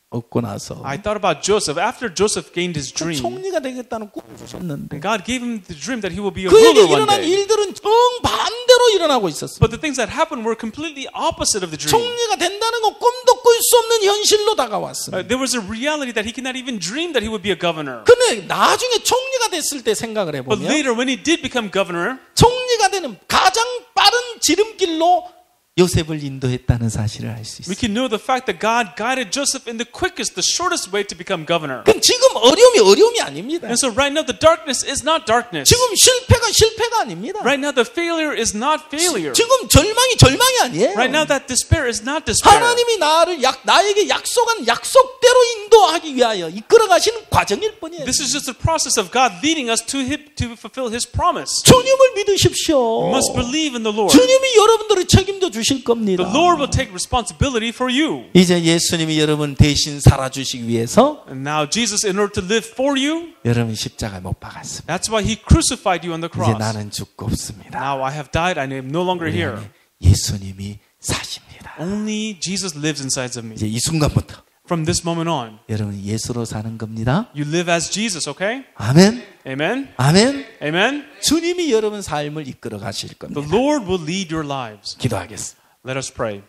얻고 나서 I thought about Joseph. After Joseph gained his 그 dream, 총리가 되겠다는 꿈을 주셨는데 and God gave him the dream that he will be a 그에게 ruler one 일어난 day. 일들은 정반대로 일어나고 있었어요. But the things that happened were completely opposite of the dream. 총리가 된다는 건 꿈도 꿀 수 없는 현실로 다가왔습니다. There was a reality that he could not even dream that he would be a governor. 근데 나중에 총리가 됐을 때 생각을 But 해보면 later, when he did become governor, 총리가 되는 가장 빠른 지름길로 요셉을 인도했다는 사실을 알 수 we 있어요. can know the fact that God guided Joseph in the quickest, the shortest way to become governor. 그럼 지금 어려움이 아닙니다. And so right now, the darkness is not darkness. 지금 실패가 아닙니다. Right now, the failure is not failure. 지금 절망이 아니에요. Right now, that despair is not despair. 하나님이 나에게 약속한 약속대로 인도하기 위하여 이끌어가시는 과정일 뿐이에요. This is just the process of God leading us to fulfill His promise. 주님을 믿으십시오. You must believe in the Lord. 주님이 여러분들을 책임져 주실 겁니다. The Lord will take responsibility for you. 이제 예수님이 여러분 대신 살아주시기 위해서 And now Jesus, in order to live for you, 여러분 십자가에 못 박았습니다. that's why He crucified you on the 이제 cross. 나는 죽고 없습니다. Now I have died, I am no longer 우리 here. 안에 예수님이 사십니다. Only Jesus lives inside of me. 이제 이 순간부터 From this moment on, 여러분 예수로 사는 겁니다. you live as Jesus, okay? 아멘. Amen? 아멘. Amen? 주님이 여러분 삶을 이끌어 가실 The 겁니다. Lord will lead your lives. 기도하겠습니다. Let us pray.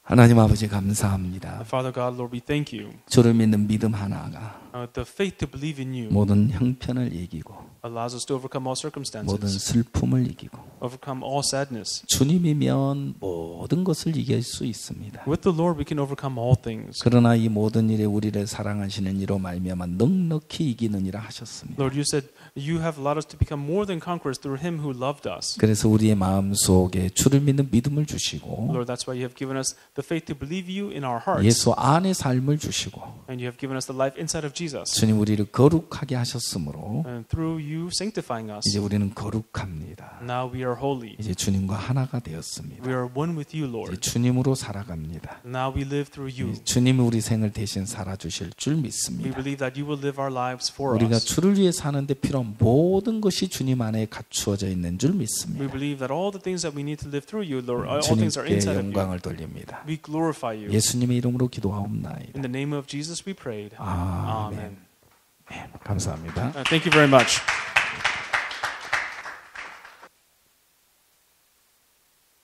하나님 아버지 감사합니다. Father God, Lord, we thank you. 주를 믿는 믿음 하나가 The faith to believe in you 모든 형편을 이기고 allows us to overcome all 모든 circumstances, 슬픔을 이기고 overcome all sadness. 주님이면 모든 것을 이길 수 있습니다. With the Lord, we can overcome all things. 그러나 이 모든 일에 우리를 사랑하시는 이로 말미암아 넉넉히 이기느니라 하셨습니다. Lord, you said you have allowed us to become more than conquerors through Him who loved us. 그래서 우리의 마음 속에 주를 믿는 믿음을 주시고 Lord, that's why you have given us the faith to believe you in our hearts. 예수 안에 삶을 주시고 And you have given us the life inside of Jesus. 주님 우리를 거룩하게 하셨으므로 And through you sanctifying us, 이제 우리는 거룩합니다. now we are holy. 이제 주님과 하나가 되었습니다. We are one with you, 이제 Lord. 주님으로 살아갑니다. Now we live through you. 주님이 우리 생을 대신 살아주실 줄 We 믿습니다. believe that you will live our lives for 우리가 us. 주를 위해 사는데 필요한 모든 것이 주님 안에 갖추어져 있는 줄 We 믿습니다. believe that all the things that we need to live through you, Lord, all things are 주님께 inside of you. 영광을 돌립니다. We glorify you. 예수님의 이름으로 기도하옵나이다. In the name of Jesus we prayed. 아멘. Amen. 감사합니다. Thank you very much.